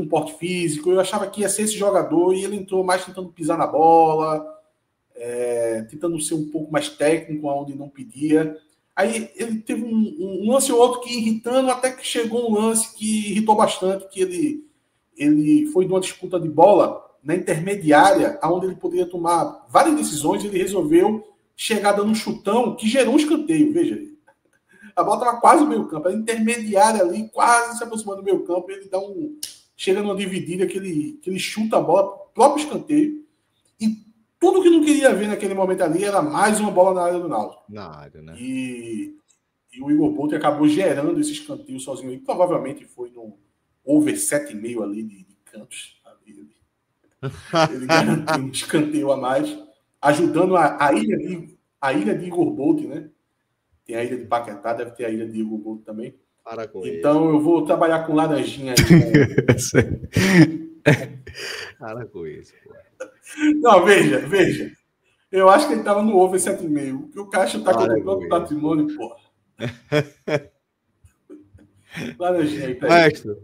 um porte físico. Eu achava que ia ser esse jogador e ele entrou mais tentando pisar na bola, tentando ser um pouco mais técnico aonde não pedia. Aí ele teve um lance ou outro que irritando, até que chegou um lance que irritou bastante, que ele foi de uma disputa de bola na intermediária, onde ele poderia tomar várias decisões, ele resolveu chegar dando um chutão que gerou um escanteio. Veja, a bola estava quase no meio campo, a intermediária ali, quase se aproximando do meio campo, ele chega numa dividida que ele chuta a bola, próprio escanteio, e tudo que não queria ver naquele momento ali era mais uma bola na área do Náutico. Na área, né? E o Igor Bolt acabou gerando esse escanteio sozinho aí, provavelmente foi no over 7,5 ali de cantos. Ele garantiu um escanteio a mais, ajudando a ilha de Igor Bolt, né? Tem a ilha de Paquetá, deve ter a ilha de Igor Bolt também. Então eu vou trabalhar com laranjinha aí. Para com isso, pô. Não, veja. Eu acho que ele estava no over 7,5. Porque o Caixa tá com o próprio patrimônio, porra. Laranjinha aí, Mestre,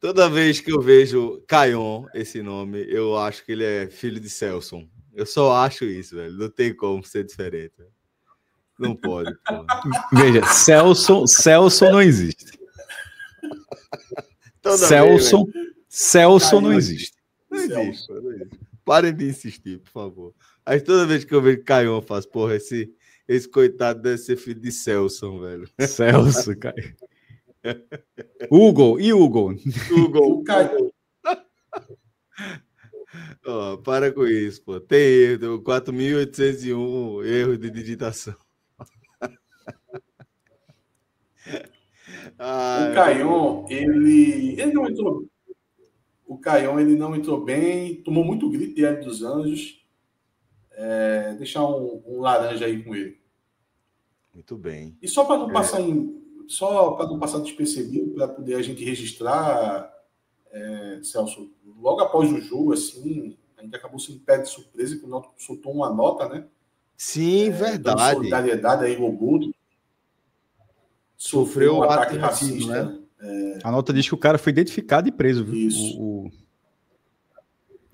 toda vez que eu vejo Caion, esse nome, eu acho que ele é filho de Celson. Eu só acho isso, velho. Não tem como ser diferente. Velho. Não pode. Porra. Veja, Celson não existe. Celson não existe. Não existe. Parem de insistir, por favor. Aí toda vez que eu vejo Caion, eu faço, porra, esse coitado deve ser filho de Celson, velho. Celso, cara. Hugo. O Caio. Ó, para com isso, pô. Tem erro, 4.801 erro de digitação. O Caion, ele não entrou. O Caion, ele não entrou bem, tomou muito grito de Hélio dos Anjos. Deixar um laranja aí com ele. Muito bem. E só para não passar despercebido, para poder a gente registrar, Celso, logo após o jogo, assim, a gente acabou sendo pego de surpresa, que o Náutico soltou uma nota, né? Sim, verdade. Solidariedade aí, Robuto. Sofreu um ataque racista, né? A nota diz que o cara foi identificado e preso. Viu? Isso.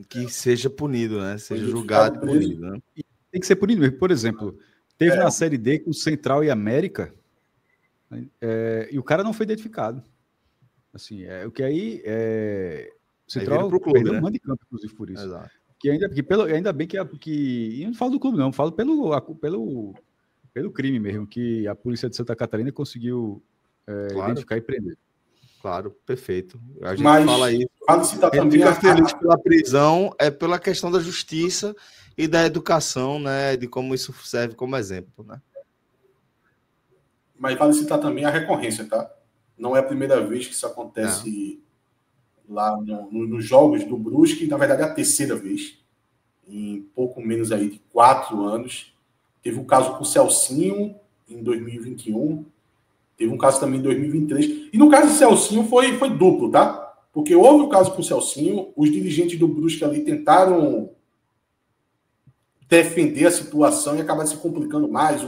Que seja punido, né? Seja julgado e punido, né? Tem que ser punido mesmo. Por exemplo, teve na Série D com Central e América, e o cara não foi identificado. Assim, o que aí Central perdeu um mando de campo, inclusive, por isso. Exato. Ainda bem que e não falo do clube, não, falo pelo crime mesmo, que a polícia de Santa Catarina conseguiu identificar e prender. Claro, perfeito. A gente fala isso. Ele fica feliz pela prisão, pela questão da justiça e da educação, né? De como isso serve como exemplo, né? Mas vale citar também a recorrência, tá? Não é a primeira vez que isso acontece lá nos jogos do Brusque, na verdade é a terceira vez, em pouco menos aí de 4 anos. Teve um caso com o Celcinho em 2021, teve um caso também em 2023. E no caso do Celcinho foi duplo, tá? Porque houve o caso com o Celcinho, os dirigentes do Brusque ali tentaram defender a situação e acabaram se complicando mais.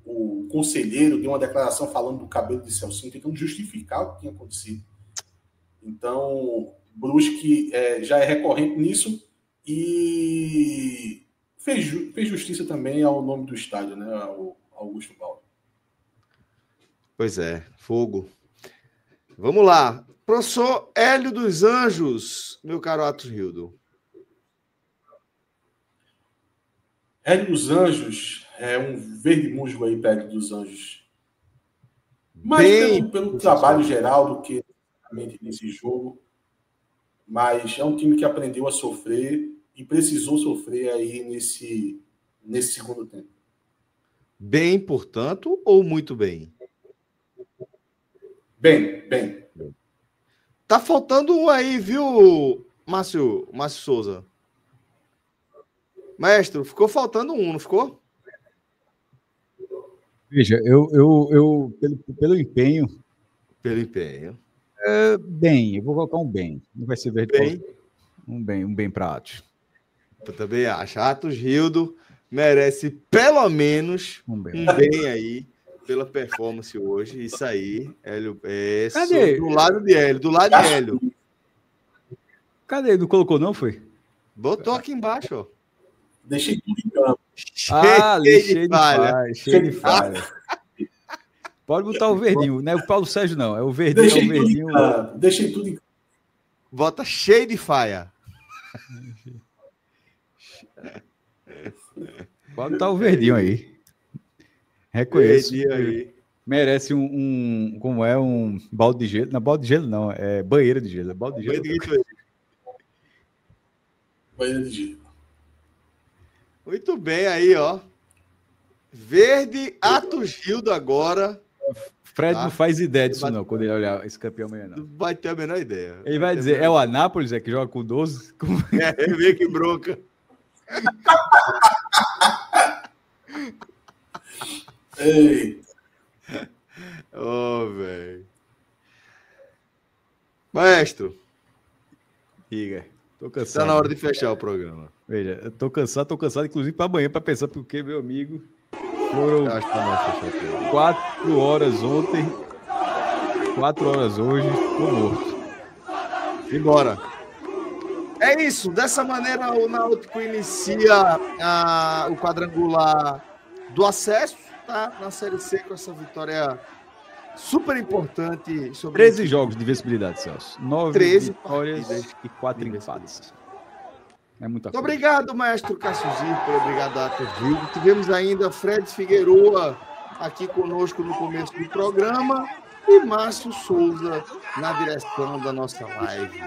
O conselheiro deu uma declaração falando do cabelo de Celcinho, tentando justificar o que tinha acontecido. Então, Brusque já é recorrente nisso e fez justiça também ao nome do estádio, né? Ao Augusto Bauer. Pois é, fogo. Vamos lá. Professor Hélio dos Anjos, meu caro Atos Rildo. Hélio dos Anjos é um verde musgo aí para Hélio dos Anjos. Mais pelo trabalho geral do que nesse jogo. Mas é um time que aprendeu a sofrer e precisou sofrer aí nesse segundo tempo. Bem, portanto, ou muito bem? Bem. Tá faltando um aí, viu, Márcio Souza? Maestro, ficou faltando um, não ficou? Veja, eu pelo empenho. Pelo empenho. Bem, eu vou colocar um bem. Não vai ser verde. Bem. Um bem para Atos. Eu também acho. Atos Rildo merece pelo menos um bem aí pela performance hoje. Isso aí, Hélio. Cadê? Do lado de Hélio. Cadê? Não colocou, não, foi? Botou aqui embaixo, ó. Deixei tudo em campo. Cheio de falha. Pode botar o verdinho, não é o Paulo Sérgio, não. É o verdinho. Deixei tudo em campo. Bota cheio de falha. Pode botar o verdinho aí. Reconheço. Verdinho aí. Merece como é, um balde de gelo. Não, balde de gelo não, é banheira de gelo. Balde de gelo. Banheira de gelo. Muito bem aí, ó. Verde, Atos Rildo agora. Fred não faz ideia disso, não, quando ele olhar esse campeão amanhã, não. Não vai ter a menor ideia. Ele vai dizer, é o Anápolis que joga com 12? Ele vê que bronca. Eita. Velho. Maestro. Diga. Tô cansado. Tá na hora de fechar o programa. Veja, eu tô cansado, inclusive para amanhã, para pensar, porque, meu amigo, foram 4 horas ontem, 4 horas hoje, tô morto. Embora. É isso, dessa maneira o Náutico inicia o quadrangular do acesso, tá? Na Série C, com essa vitória super importante. Sobre 13 jogos de visibilidade, Celso. 9 vitórias e 4 empates. É muita coisa. Obrigado, maestro Cássio Zirpolo, obrigado, Atos Rildo. Tivemos ainda Fred Figueroa aqui conosco no começo do programa e Márcio Souza na direção da nossa live.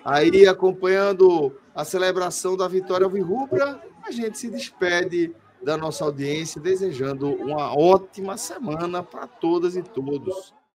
Aí acompanhando a celebração da vitória alvirrubra, a gente se despede da nossa audiência, desejando uma ótima semana para todas e todos.